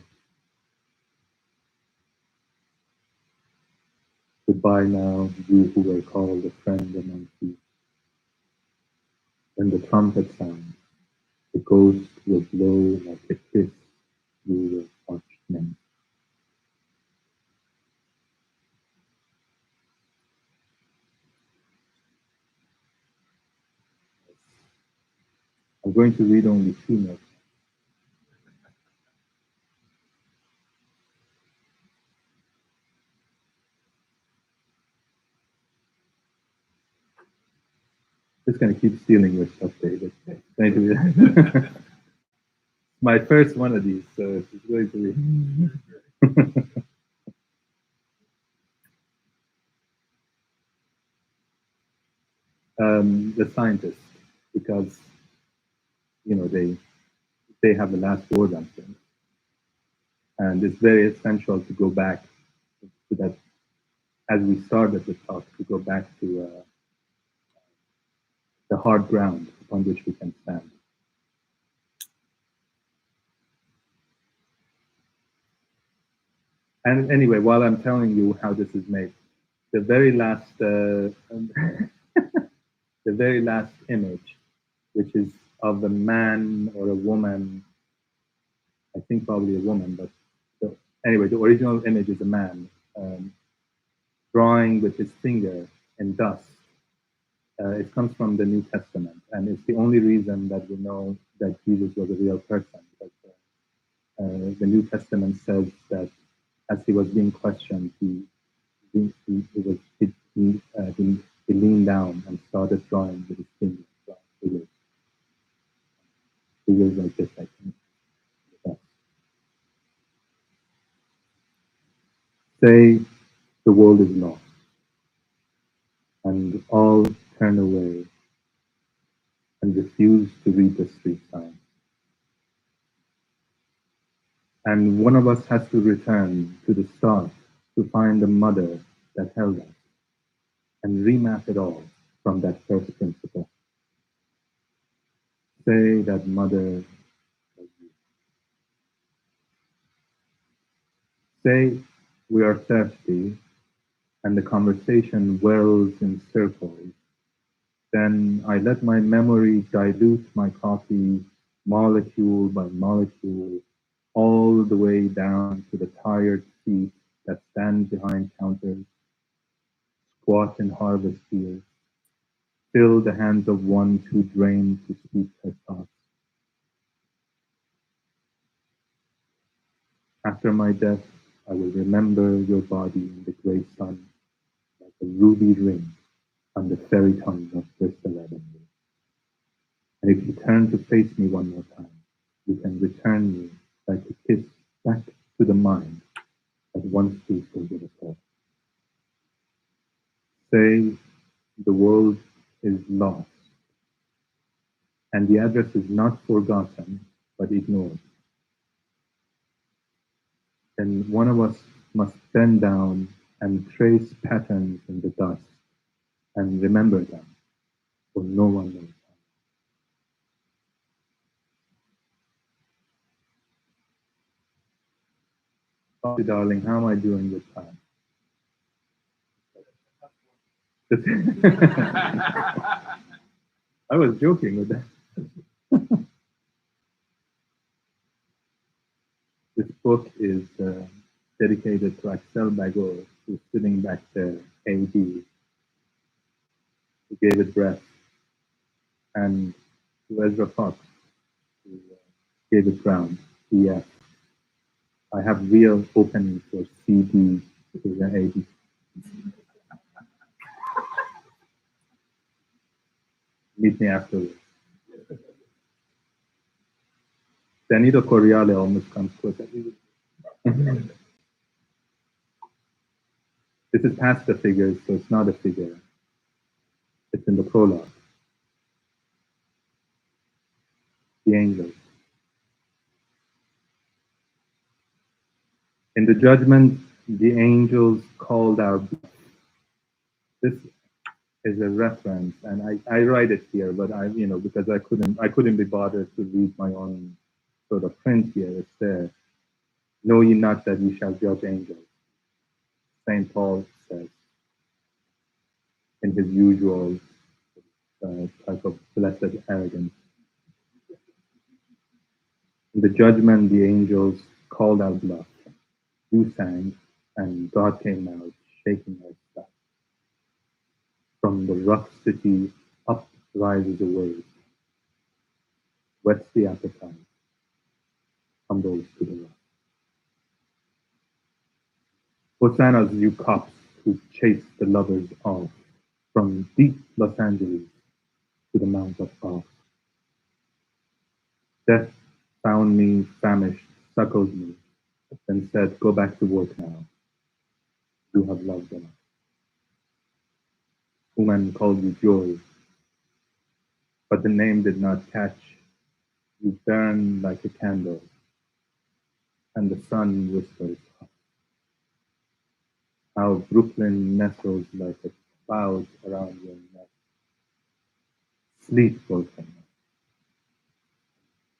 Goodbye now, you who were called a friend among thieves. When the trumpet sounds, the ghost will blow like a kiss through your parched neck. I'm going to read only 2 notes. Just going to keep stealing your stuff, David. Thank you. My first one of these, so it's going to be. The scientists, because they have the last word on things, and it's very essential to go back to that. As we started the talk, to go back to the hard ground upon which we can stand. And anyway, while I'm telling you how this is made, the very last, the very last image, which is of a man or a woman, I think probably a woman, but anyway, the original image is a man drawing with his finger in dust. It comes from the New Testament, and it's the only reason that we know that Jesus was a real person. Because, the New Testament says that as he was being questioned, he leaned down and started drawing with his fingers, figures like this, I think. Yeah. Say the world is lost, and all turn away and refuse to read the street signs. And one of us has to return to the start to find the mother that held us and remap it all from that first principle. Say that mother was you. Say we are thirsty and the conversation whirls in circles. Then I let my memory dilute my coffee molecule by molecule all the way down to the tired feet that stand behind counters, squat in harvest fields, fill the hands of one too drained to speak her thoughts. After my death, I will remember your body in the gray sun like a ruby ring on the fairy tongue of Bristol Avenue. And if you turn to face me one more time, you can return me like a kiss back to the mind that once pleased over the soul. Say the world is lost, and the address is not forgotten, but ignored. Then one of us must bend down and trace patterns in the dust and remember them, for no one knows. Oh, darling, how am I doing with time? I was joking with that. This book is dedicated to Axel Bagor, who's sitting back there, AD, who gave it breath, and to Ezra Fox, who gave it ground, EF. I have real openings for CD to the AD. Meet me afterwards. Danilo Correale almost comes closer. This is past the figures, so it's not a figure. It's in the prologue. The angels. In the judgment, the angels called our bluff. This is a reference, and I write it here, but because I couldn't be bothered to read my own sort of print here. It's there. Know ye not that ye shall judge angels? Saint Paul says in his usual type of blessed arrogance. In the judgment, the angels called out bluff. You sang, and God came out, shaking her stuff. From the rough city up rises a wave, whets the appetite, tumbles to the rock. Hosannas, you cops who chase the lovers off, from deep Los Angeles to the Mount of Off. Death found me famished, suckled me, then said, go back to work now. You have loved enough. Houman called you joy, but the name did not catch. You burn like a candle, and the sun whispers, how Brooklyn nestles like a cloud around your neck. Sleep, Brooklyn.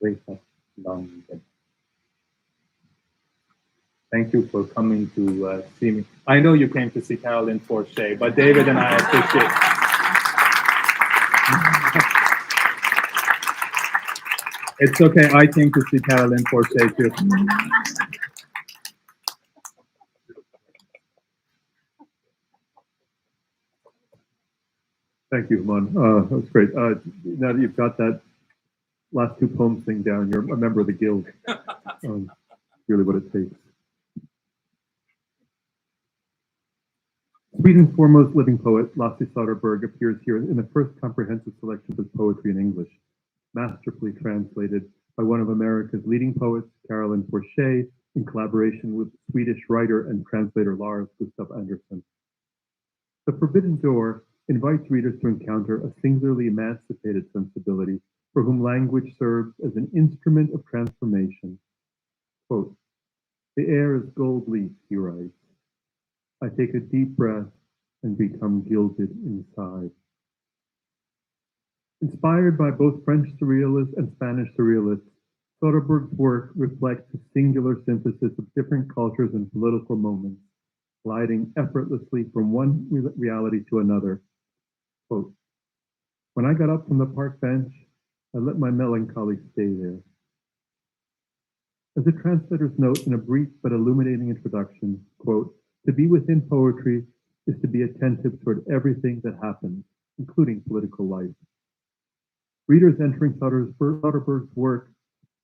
Wake up, long dead. Thank you for coming to see me. I know you came to see Carolyn Forché, but David and I appreciate it. It's okay, I came to see Carolyn Forché too. Thank you, Houman. That was great. Now that you've got that last two poems thing down, you're a member of the guild. Really what it takes. Sweden's foremost living poet, Lasse Söderberg, appears here in the first comprehensive selection of poetry in English, masterfully translated by one of America's leading poets, Carolyn Forché, in collaboration with Swedish writer and translator Lars Gustaf Andersson. The Forbidden Door invites readers to encounter a singularly emancipated sensibility for whom language serves as an instrument of transformation. Quote, the air is gold leaf, he writes. I take a deep breath and become gilded inside. Inspired by both French surrealists and Spanish surrealists, Söderberg's work reflects a singular synthesis of different cultures and political moments, gliding effortlessly from one reality to another. Quote, when I got up from the park bench, I let my melancholy stay there.
As the translators note in a brief but illuminating introduction, quote, "To be within poetry is to be attentive toward everything that happens, including political life." Readers entering Söderberg's work,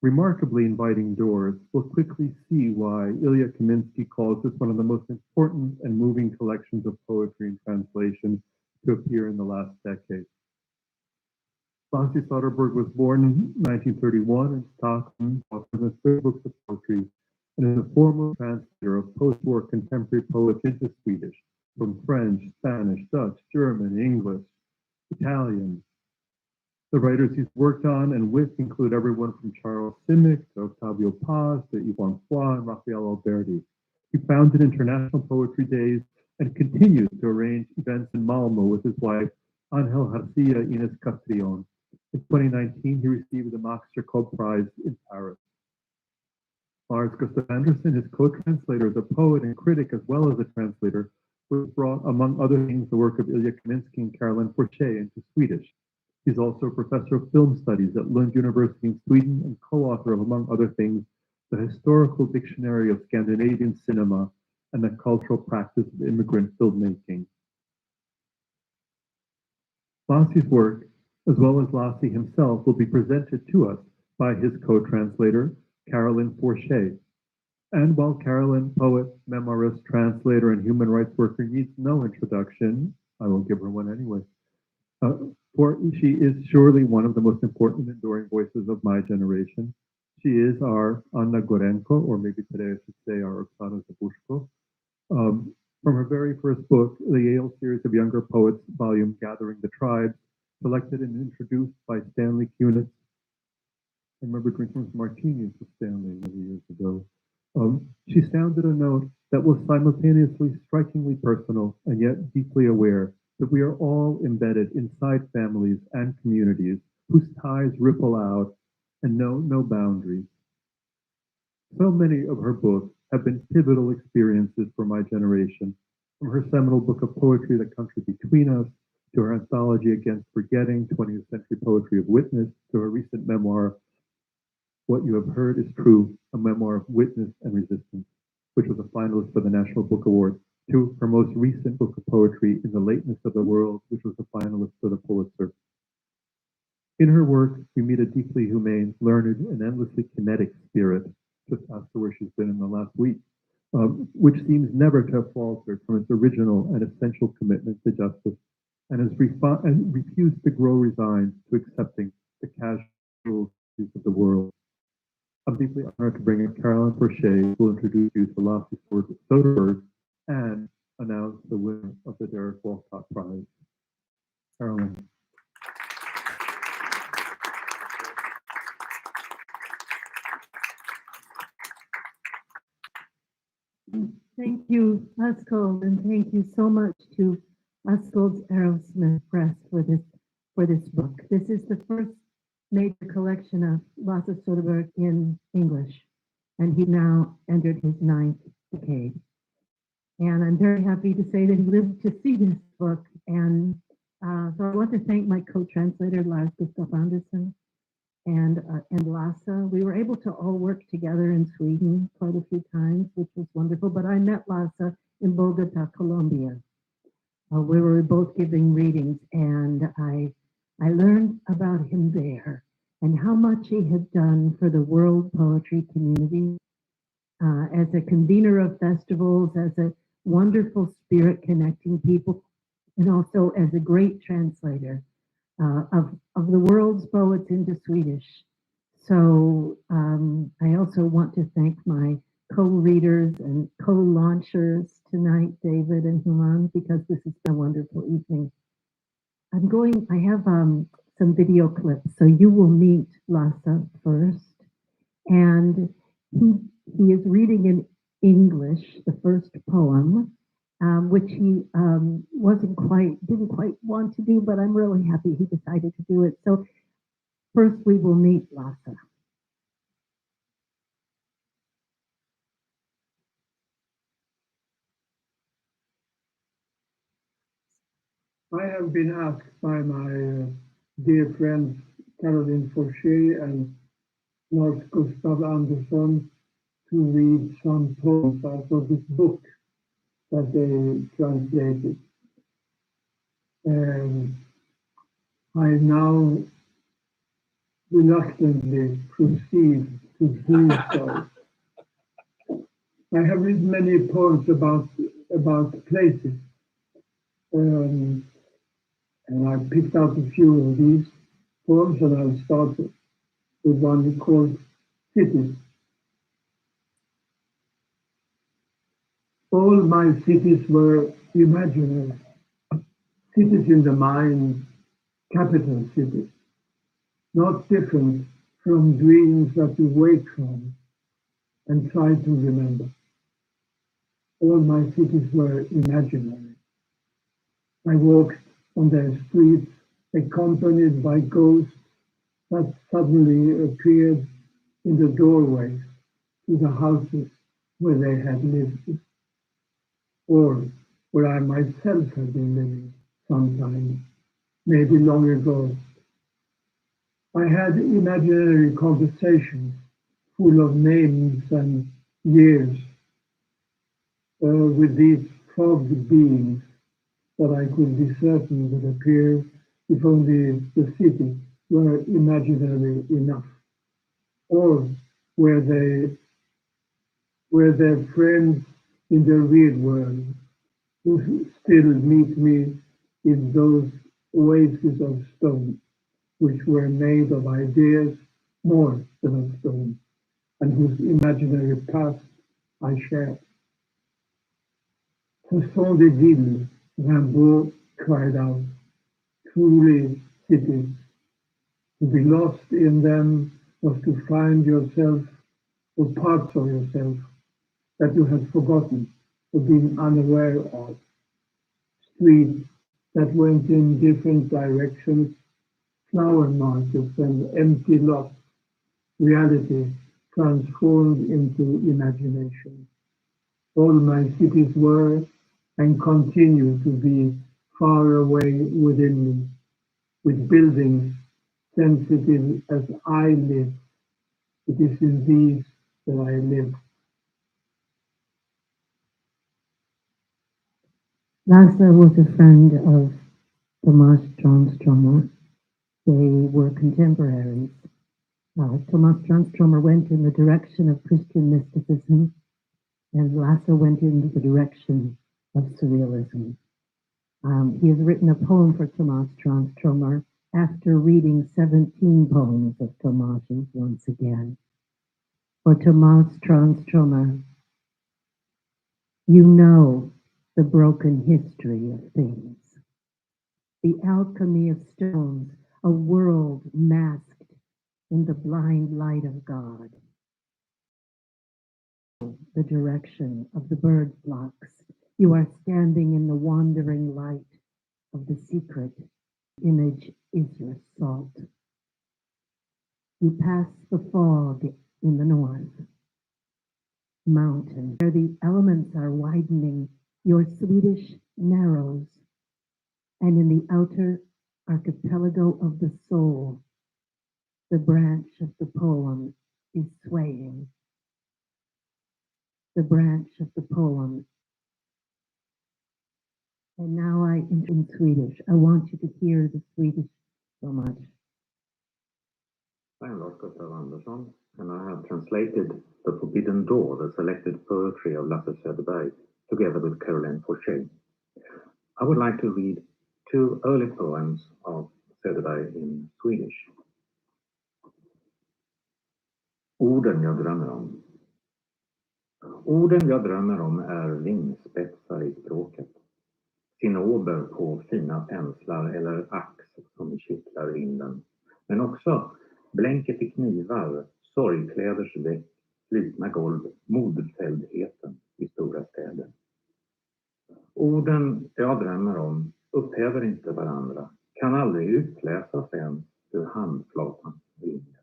remarkably inviting doors, will quickly see why Ilya Kaminsky calls this one of the most important and moving collections of poetry in translation to appear in the last decade. Lasse Söderberg was born in 1931 in Stockholm, author of 3 books of poetry, and is a former translator of post-war contemporary poets into Swedish, from French, Spanish, Dutch, German, English, Italian. The writers he's worked on and with include everyone from Charles Simic to Octavio Paz to Yvonne Foix and Raphael Alberti. He founded International Poetry Days and continues to arrange events in Malmo with his wife, Angel Garcia Inés Castrillon. In 2019, he received the Max Jacob Prize in Paris. Lars Gustaf Andersson, his co-translator, is a poet and critic as well as a translator, who brought, among other things, the work of Ilya Kaminsky and Carolyn Forché into Swedish. He's also a professor of film studies at Lund University in Sweden and co-author of, among other things, the Historical Dictionary of Scandinavian Cinema and the Cultural Practice of Immigrant Filmmaking. Lasse's work, as well as Lasse himself, will be presented to us by his co-translator, Carolyn Forché. And while Carolyn, poet, memoirist, translator, and human rights worker, needs no introduction, I will give her one anyway. For she is surely one of the most important and enduring voices of my generation. She is our Anna Gorenko, or maybe today I should say our Oksana Zabushko. From her very first book, the Yale series of younger poets volume, Gathering the Tribes, selected and introduced by Stanley Kunitz. I remember drinking some martinis with Stanley many years ago. She sounded a note that was simultaneously strikingly personal and yet deeply aware that we are all embedded inside families and communities whose ties ripple out and know no boundaries. So many of her books have been pivotal experiences for my generation, from her seminal book of poetry, The Country Between Us, to her anthology Against Forgetting, 20th Century Poetry of Witness, to her recent memoir, What You Have Heard Is True, a memoir of witness and resistance, which was a finalist for the National Book Award, to her most recent book of poetry, In the Lateness of the World, which was a finalist for the Pulitzer. In her work, we meet a deeply humane, learned, and endlessly kinetic spirit, just ask her where she's been in the last week, which seems never to have faltered from its original and essential commitment to justice, and has refused to grow resigned to accepting the casualties of the world. I'm deeply honored to bring up Carolyn Forché, who will introduce you to Lasse Söderberg and announce the winner of the Derek Walcott Prize. Carolyn.
Thank you, Askold, and thank you so much to Askold's Arrowsmith Press for this book. This is the first major collection of Lasse Söderberg in English, and he now entered his 9th decade. And I'm very happy to say that he lived to see this book. And so I want to thank my co-translator, Lars Gustaf Andersson, and Lasse. We were able to all work together in Sweden quite a few times, which was wonderful. But I met Lasse in Bogota, Colombia. We were both giving readings, and I learned about him there and how much he had done for the world poetry community as a convener of festivals, as a wonderful spirit connecting people, and also as a great translator of the world's poets into Swedish. So I also want to thank my co-readers and co-launchers tonight, David and Houman, because this has been a wonderful evening. I have some video clips, so you will meet Lasse first. And he is reading in English, the first poem, which he didn't quite want to do, but I'm really happy he decided to do it. So first we will meet Lasse.
I have been asked by my dear friends Carolyn Forché and Lars Gustaf Andersson to read some poems out of this book that they translated. And I now reluctantly proceed to do so. I have written many poems about places, and I picked out a few of these poems, and I'll start with one called Cities. All my cities were imaginary, cities in the mind, capital cities, not different from dreams that you wake from and try to remember. All my cities were imaginary. I walked on their streets accompanied by ghosts that suddenly appeared in the doorways to the houses where they had lived, or where I myself had been living sometime, maybe long ago. I had imaginary conversations full of names and years with these fog beings that I could be certain would appear if only the city were imaginary enough, or were their friends in the real world who still meet me in those oases of stone, which were made of ideas more than of stone, and whose imaginary past I share. Ce sont des villes, Rimbaud cried out, truly cities. To be lost in them was to find yourself or parts of yourself that you had forgotten or been unaware of. Streets that went in different directions, flower markets and empty lots, reality transformed into imagination. All my cities were and continue to be far away within me, with buildings sensitive as I live. It is in these that I live.
Lasse was a friend of Tomas Tranströmer. They were contemporaries. Tomas Tranströmer went in the direction of Christian mysticism, and Lasse went in the direction of surrealism. He has written a poem for Tomas Tranströmer after reading 17 poems of Tomas's once again. For Tomas Tranströmer, you know the broken history of things, the alchemy of stones, a world masked in the blind light of God, the direction of the bird flocks. You are standing in the wandering light of the secret image Ezra salt. You pass the fog in the north, mountain, where the elements are widening your Swedish narrows, and in the outer archipelago of the soul, the branch of the poem is swaying. The branch of the poem. And now in Swedish. I want you to hear the Swedish so much.
I'm Lars Gustaf Andersson, and I have translated The Forbidden Door, the selected poetry of Lasse Söderberg, together with Carolyn Forché. I would like to read 2 early poems of Söderberg in Swedish. Orden jag drömmer om. Orden jag drömmer om är vingspetsar i språket. Sinober på fina penslar eller ax som kittlar vinden. Men också blänket i knivar, sorgkläders väck, slitna golv, modfälldheten i stora städer. Orden jag drömmer om upphäver inte varandra, kan aldrig utläsas ens ur handflatans vinge.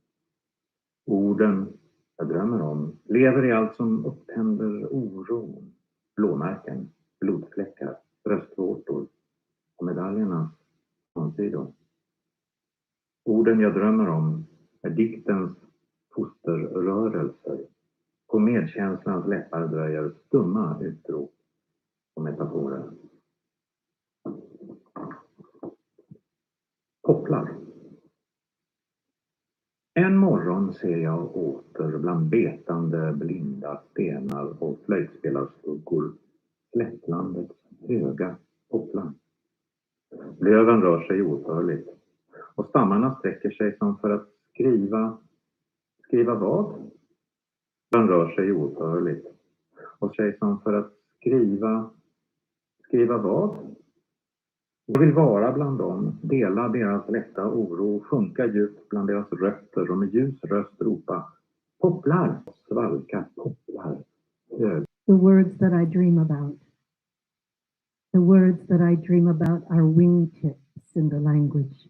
Orden jag drömmer om lever i allt som upptänder oron, blåmärken, blodfläckar, bröstvårtor och medaljernas framsidor. Orden jag drömmer om är diktens fosterrörelser, På medkänslans läppar dröjer stumma utrop och metaforer. Kopplar. En morgon ser jag åter bland betande blinda stenar och flöjtspelarstuggor slättlandets höga kopplar. Löven rör sig oupphörligt och stammarna sträcker sig som för att skriva vad? Löven rör sig oupphörligt och sig som för att skriva vad? Jag vill vara bland dem, dela deras lätta oro, sjunka djupt bland deras rötter och med ljus röst ropa popplar, svalka popplar, hög.
The words that I dream about. The words that I dream about are wingtips in the language,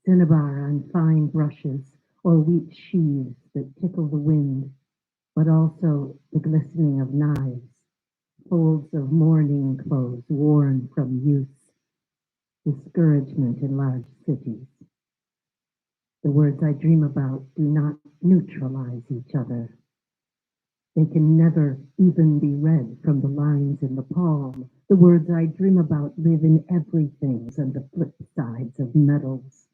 cinnabar and fine brushes, or wheat sheaves that tickle the wind, but also the glistening of knives, folds of mourning clothes worn from use, discouragement in large cities. The words I dream about do not neutralize each other. They can never even be read from the lines in the palm. The words I dream about live in everythings and the flip sides of metals.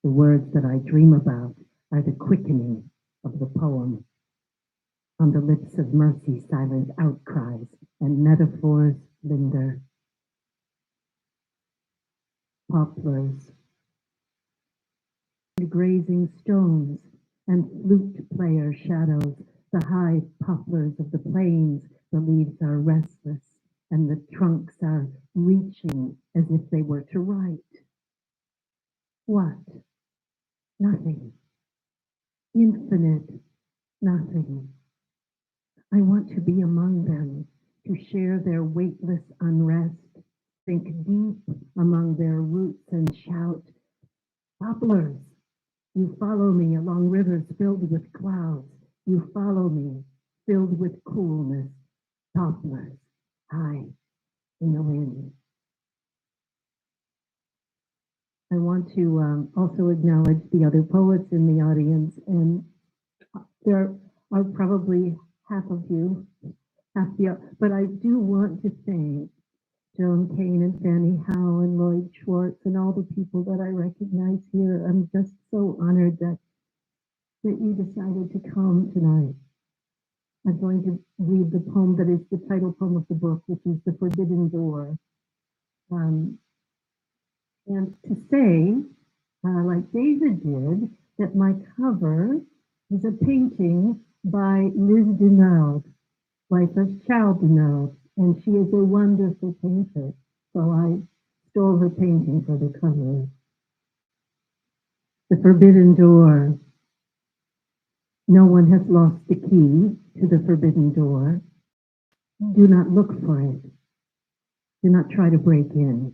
The words that I dream about are the quickening of the poem. On the lips of mercy, silent outcries and metaphors linger. Poplars, grazing stones, and flute player shadows, the high poplars of the plains, the leaves are restless, and the trunks are reaching as if they were to write. What? Nothing. Infinite nothing. I want to be among them, to share their weightless unrest, sink deep among their roots and shout, poplars, you follow me along rivers filled with clouds. You follow me, filled with coolness, poplars, high in the wind. I want to also acknowledge the other poets in the audience, and there are probably half of you, but I do want to thank Joan Kane and Fanny Howe and Lloyd Schwartz and all the people that I recognize here. I'm just so honored that you decided to come tonight. I'm going to read the poem that is the title poem of the book, which is The Forbidden Door. And to say, like David did, that my cover is a painting by Liz Denard, wife of Charles Denard, and she is a wonderful painter. So I stole her painting for the cover. The Forbidden Door. No one has lost the key to the forbidden door. Do not look for it. Do not try to break in.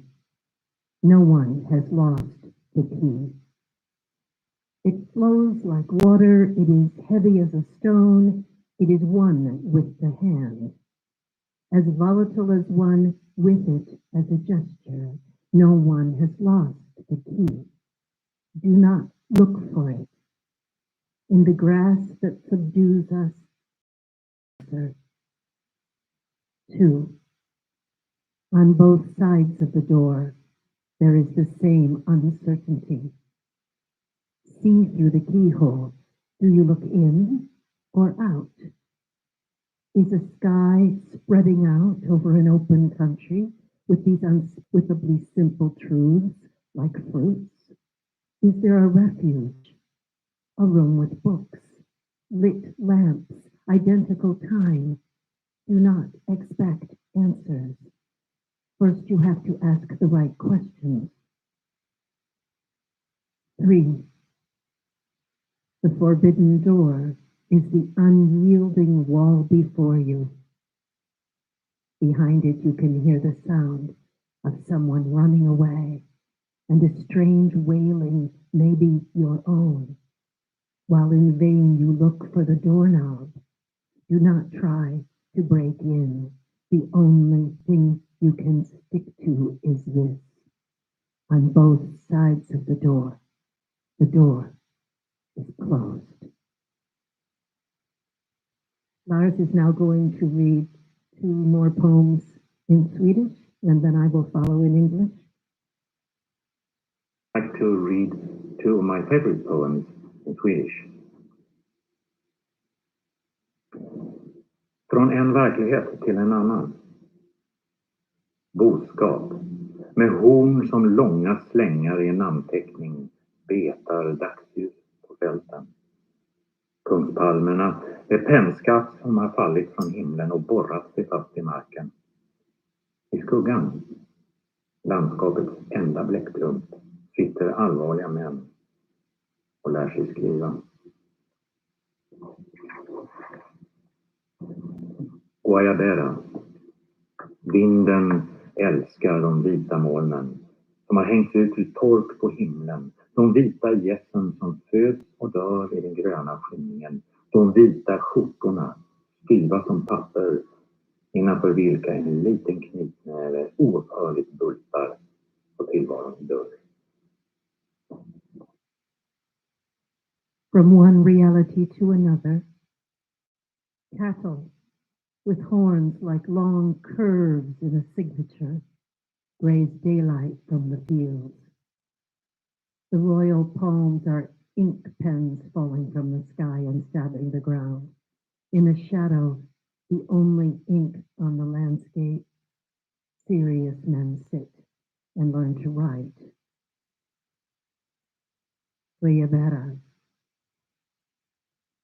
No one has lost the key. It flows like water. It is heavy as a stone. It is one with the hand. As volatile as one with it as a gesture. No one has lost the key. Do not look for it. In the grass that subdues us. 2. On both sides of the door, there is the same uncertainty. See through the keyhole. Do you look in or out? Is a sky spreading out over an open country with these unspeakably simple truths like fruits? Is there a refuge? A room with books, lit lamps, identical time. Do not expect answers. First, you have to ask the right questions. 3. The forbidden door is the unyielding wall before you. Behind it, you can hear the sound of someone running away and a strange wailing, maybe your own. While in vain you look for the doorknob, do not try to break in. The only thing you can stick to is this. On both sides of the door is closed. Lars is now going to read 2 more poems in Swedish, and then I will follow in English.
I'd like to read 2 of my favorite poems in Swedish. Från en verklighet till en annan. Boskap. Med horn som långa slängar i en namnteckning betar dagsljus på fälten. Kungspalmerna är pennskaft som har fallit från himlen och borrat sig fast i marken. I skuggan, landskapets enda bläckplump, sitter allvarliga män och lär sig skriva. Guayabera. Vinden älskar de vita molnen som har hängt ut ur tork på himlen. De vita gässen som föds och dör i den gröna skymningen. De vita skjortorna, styva som papper, innanför vilka en liten knytnäve oupphörligt bultar på tillvarons dörr.
From one reality to another. Cattle with horns like long curves in a signature graze daylight from the fields. The royal palms are ink pens falling from the sky and stabbing the ground. In a shadow, the only ink on the landscape, serious men sit and learn to write. Rivard.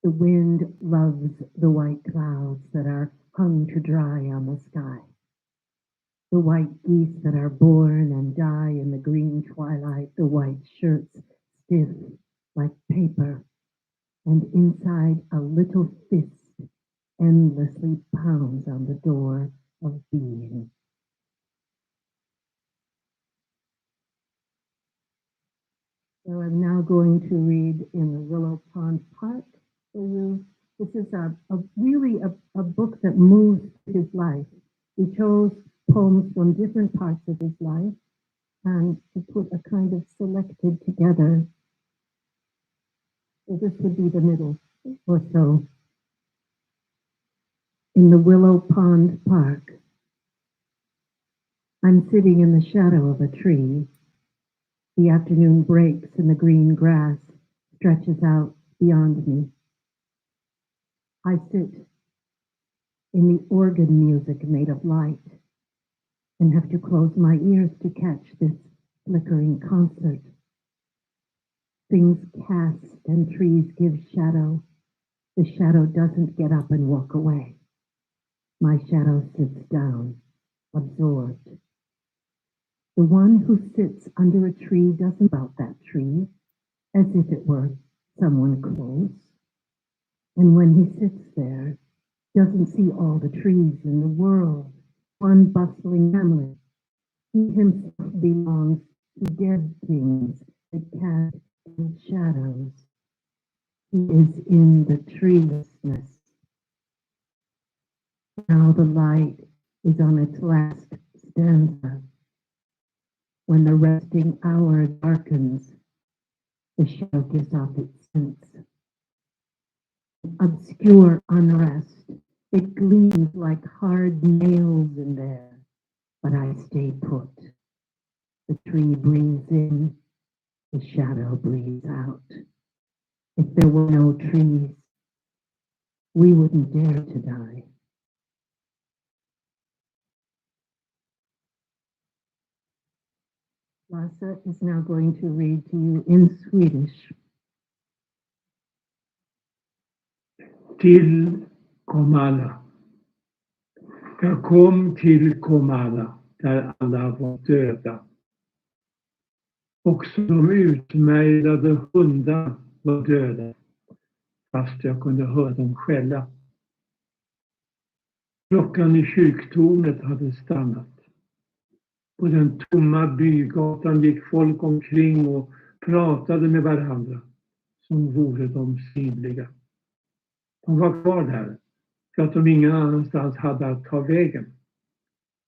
The wind loves the white clouds that are hung to dry on the sky. The white geese that are born and die in the green twilight, the white shirts stiff like paper, and inside a little fist endlessly pounds on the door of being. So I'm now going to read in the Willow Pond Park for you. This is really a book that moves his life. We chose poems from different parts of his life and to put a kind of selected together. So this would be the middle or so. In the Willow Pond Park, I'm sitting in the shadow of a tree. The afternoon breaks and the green grass stretches out beyond me. I sit in the organ music made of light and have to close my ears to catch this flickering concert. Things cast and trees give shadow. The shadow doesn't get up and walk away. My shadow sits down, absorbed. The one who sits under a tree doesn't about that tree as if it were someone close. And when he sits there, doesn't see all the trees in the world, one bustling hamlet. He himself belongs to dead things that cast shadows. He is in the treelessness. Now the light is on its last stanza. When the resting hour darkens, the shadow gives off its sense. Obscure unrest, it gleams like hard nails in there, but I stay put. The tree breathes in, the shadow breathes out. If there were no trees, we wouldn't dare to die. Lasse is now going to read to you in Swedish.
Till Komala. Jag kom till Komala där alla var döda. Också de utmejlade hundar var döda, fast jag kunde höra dem skälla. Klockan i kyrktornet hade stannat. På den tomma bygatan gick folk omkring och pratade med varandra som vore de synliga. De var kvar där för att de ingen annanstans hade att ta vägen.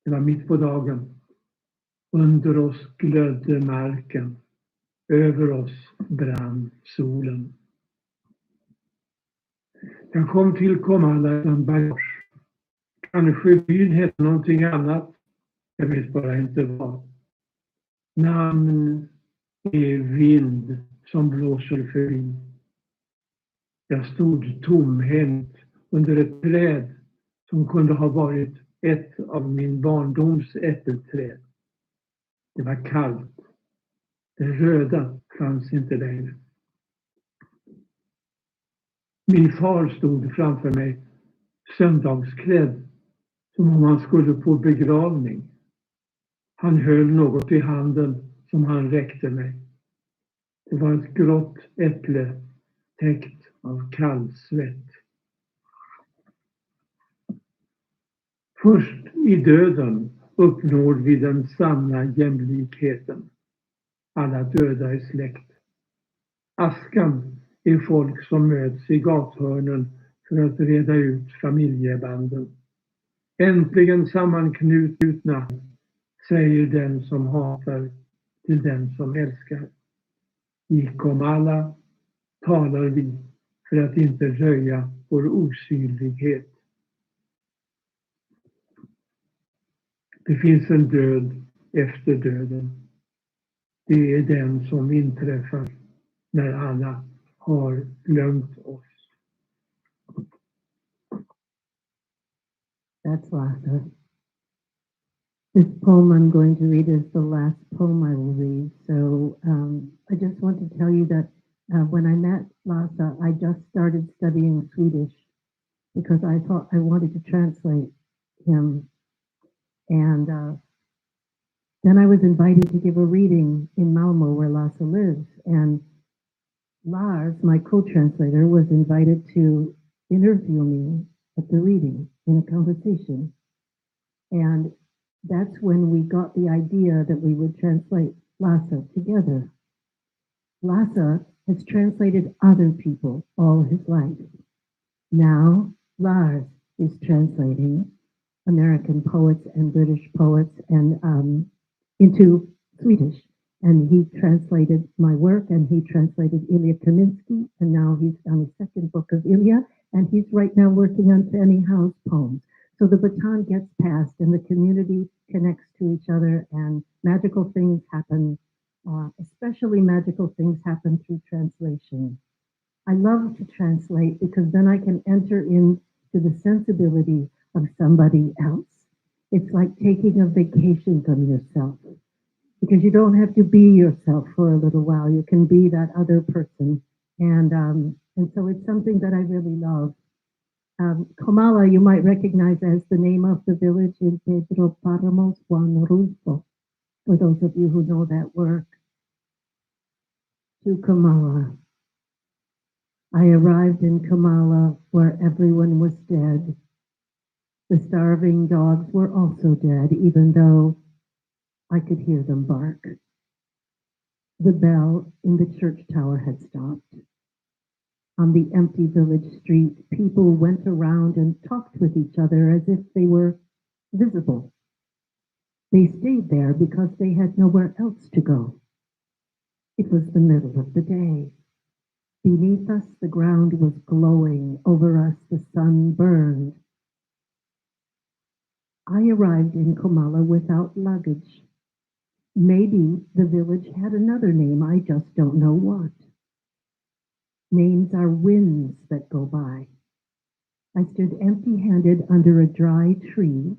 Det var mitt på dagen. Under oss glödde marken. Över oss brann solen. Jag kom till Komala utan bagage. Kanske byn hette någonting annat. Jag vet bara inte vad. Namn är vind som blåser förbi. Jag stod tomhänt under ett träd som kunde ha varit ett av min barndoms äppelträd. Det var kallt. Det röda fanns inte längre. Min far stod framför mig, söndagsklädd, som om han skulle på begravning. Han höll något i handen som han räckte mig. Det var ett grått äpple täckt av kall svett. Först i döden uppnår vi den sanna jämlikheten. Alla döda är släkt. Askan är folk som möts i gathörnen för att reda ut familjebanden. Äntligen sammanknutna, säger den som hatar till den som älskar. I Komala talar vi för att inte röja vår osynlighet. Det finns en död efter döden. Det är den som inträffar när alla har glömt oss.
That's Lasse. This poem I'm going to read is the last poem I will read. So I just want to tell you that when I met Lasse, I just started studying Swedish because I thought I wanted to translate him. And then I was invited to give a reading in Malmo where Lasse lives. And Lars, my co-translator, was invited to interview me at the reading in a conversation. And that's when we got the idea that we would translate Lasse together. Lasse has translated other people all his life. Now Lars is translating American poets and British poets and into Swedish. And he translated my work, and he translated Ilya Kaminsky, and now he's on his second book of Ilya, and he's right now working on Fanny Howe's poems. So the baton gets passed, and the community connects to each other, and magical things happen, especially magical things happen through translation. I love to translate because then I can enter into the sensibility of somebody else. It's like taking a vacation from yourself, because you don't have to be yourself for a little while. You can be that other person. And so it's something that I really love. Komala, you might recognize as the name of the village in Pedro Paramos, Juan Rulfo, for those of you who know that work. To Komala. I arrived in Komala where everyone was dead. The starving dogs were also dead, even though I could hear them bark. The bell in the church tower had stopped. On the empty village street, people went around and talked with each other as if they were visible. They stayed there because they had nowhere else to go. It was the middle of the day. Beneath us, the ground was glowing. Over us, the sun burned. I arrived in Komala without luggage. Maybe the village had another name, I just don't know what. Names are winds that go by. I stood empty-handed under a dry tree,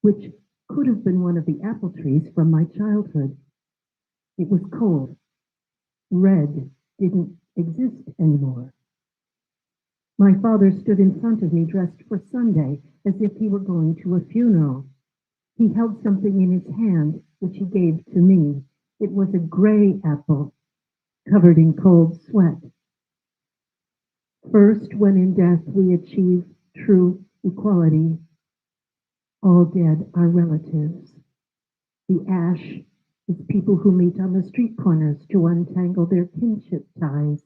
which could have been one of the apple trees from my childhood. It was cold. Red didn't exist anymore. My father stood in front of me dressed for Sunday as if he were going to a funeral. He held something in his hand, which he gave to me. It was a gray apple covered in cold sweat. First, when in death we achieve true equality, all dead are relatives. The ash is people who meet on the street corners to untangle their kinship ties.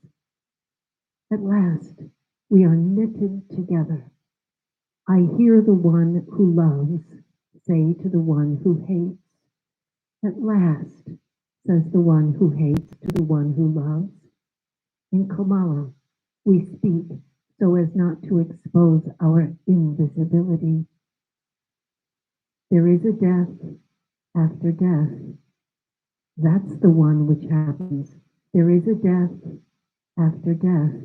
At last, we are knitted together. I hear the one who loves say to the one who hates. At last, says the one who hates to the one who loves. In Komala, we speak so as not to expose our invisibility. There is a death after death. That's the one which happens. There is a death after death.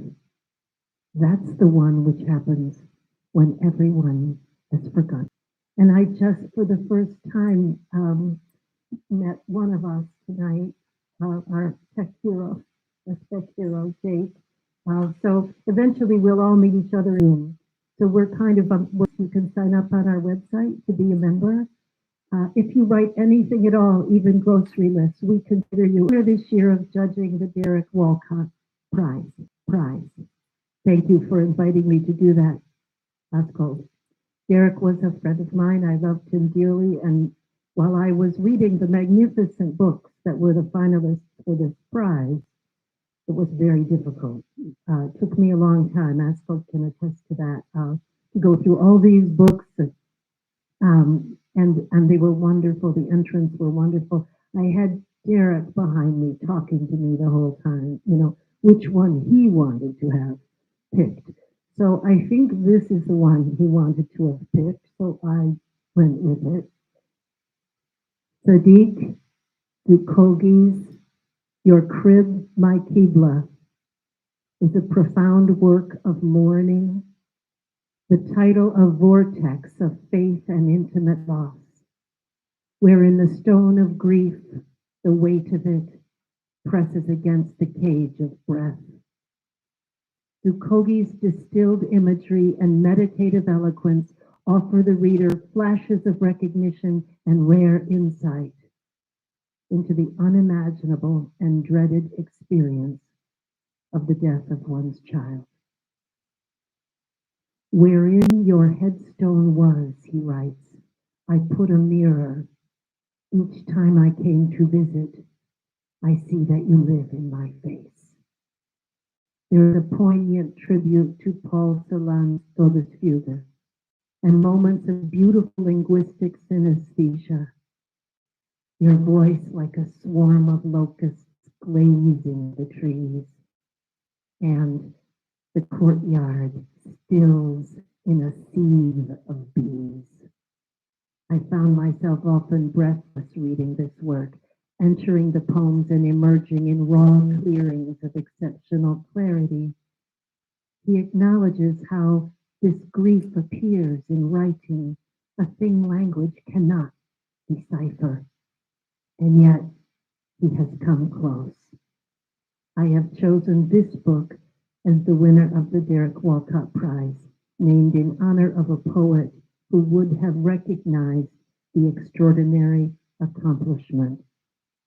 That's the one which happens when everyone has forgotten. And I just, for the first time, met one of us tonight, our tech hero, Jake. So eventually we'll all meet each other in. So we're kind of, you can sign up on our website to be a member. If you write anything at all, even grocery lists, we consider you winner this year of judging the Derek Walcott Prize. Thank you for inviting me to do that, Ascol. Derek was a friend of mine. I loved him dearly. And while I was reading the magnificent books that were the finalists for this prize, it was very difficult. It took me a long time. Ascol can attest to that. To go through all these books, and they were wonderful. The entrants were wonderful. I had Derek behind me talking to me the whole time, you know, which one he wanted to have picked. So I think this is the one he wanted to have picked, so I went with it. Sadiq Dukogi's Your Crib, My Qibla is a profound work of mourning, the title a vortex of faith and intimate loss, wherein the stone of grief, the weight of it, presses against the cage of breath. Dukogi's distilled imagery and meditative eloquence offer the reader flashes of recognition and rare insight into the unimaginable and dreaded experience of the death of one's child. Wherein your headstone was, he writes, I put a mirror. Each time I came to visit, I see that you live in my face. There is a poignant tribute to Paul Celan's Todesfuge and moments of beautiful linguistic synesthesia. Your voice like a swarm of locusts glazing the trees, and the courtyard stills in a sieve of bees. I found myself often breathless reading this work, entering the poems and emerging in raw clearings of exceptional clarity. He acknowledges how this grief appears in writing, a thing language cannot decipher. And yet, he has come close. I have chosen this book as the winner of the Derek Walcott Prize, named in honor of a poet who would have recognized the extraordinary accomplishment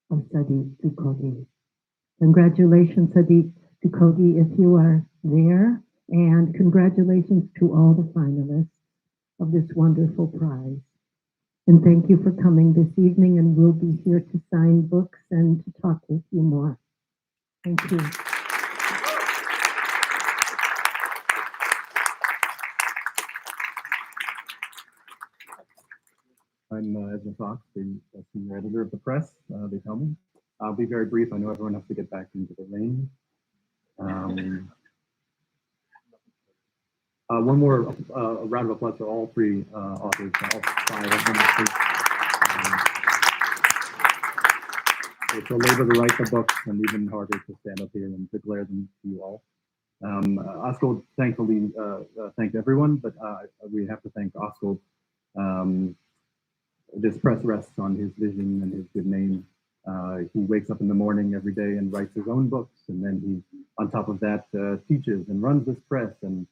of Sadiq Dukogi. Congratulations, Sadiq Dukogi, if you are there, and congratulations to all the finalists of this wonderful prize. And thank you for coming this evening, and we'll be here to sign books and to talk with you more. Thank you.
I'm Ezra Fox, the senior editor of the press, they tell me. I'll be very brief. I know everyone has to get back into the rain. One more round of applause for all three authors, all five of them. It's a labor to write the books and even harder to stand up here and declare them to you all. Osgold thankfully thanked everyone, but we have to thank Osgold. This press rests on his vision and his good name. He wakes up in the morning every day and writes his own books, and then he, on top of that, teaches and runs this press and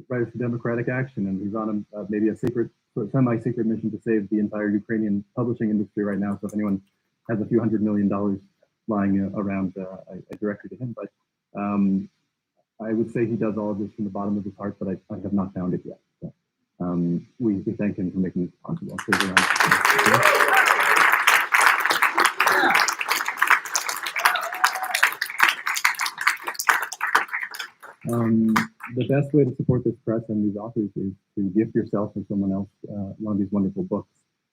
writes for Democratic Action, and he's on maybe a secret, semi-secret mission to save the entire Ukrainian publishing industry right now. So if anyone has a few $100 million lying around, I direct you to him. But I would say he does all of this from the bottom of his heart, but I have not found it yet. So, we thank him for making this possible. The best way to support this press and these authors is to gift yourself or someone else one of these wonderful books.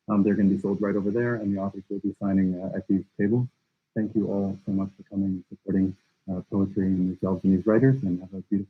They're going to be sold right over there, and the authors will be signing at these tables. Thank you all so much for coming and supporting poetry and yourselves and these writers, and have a beautiful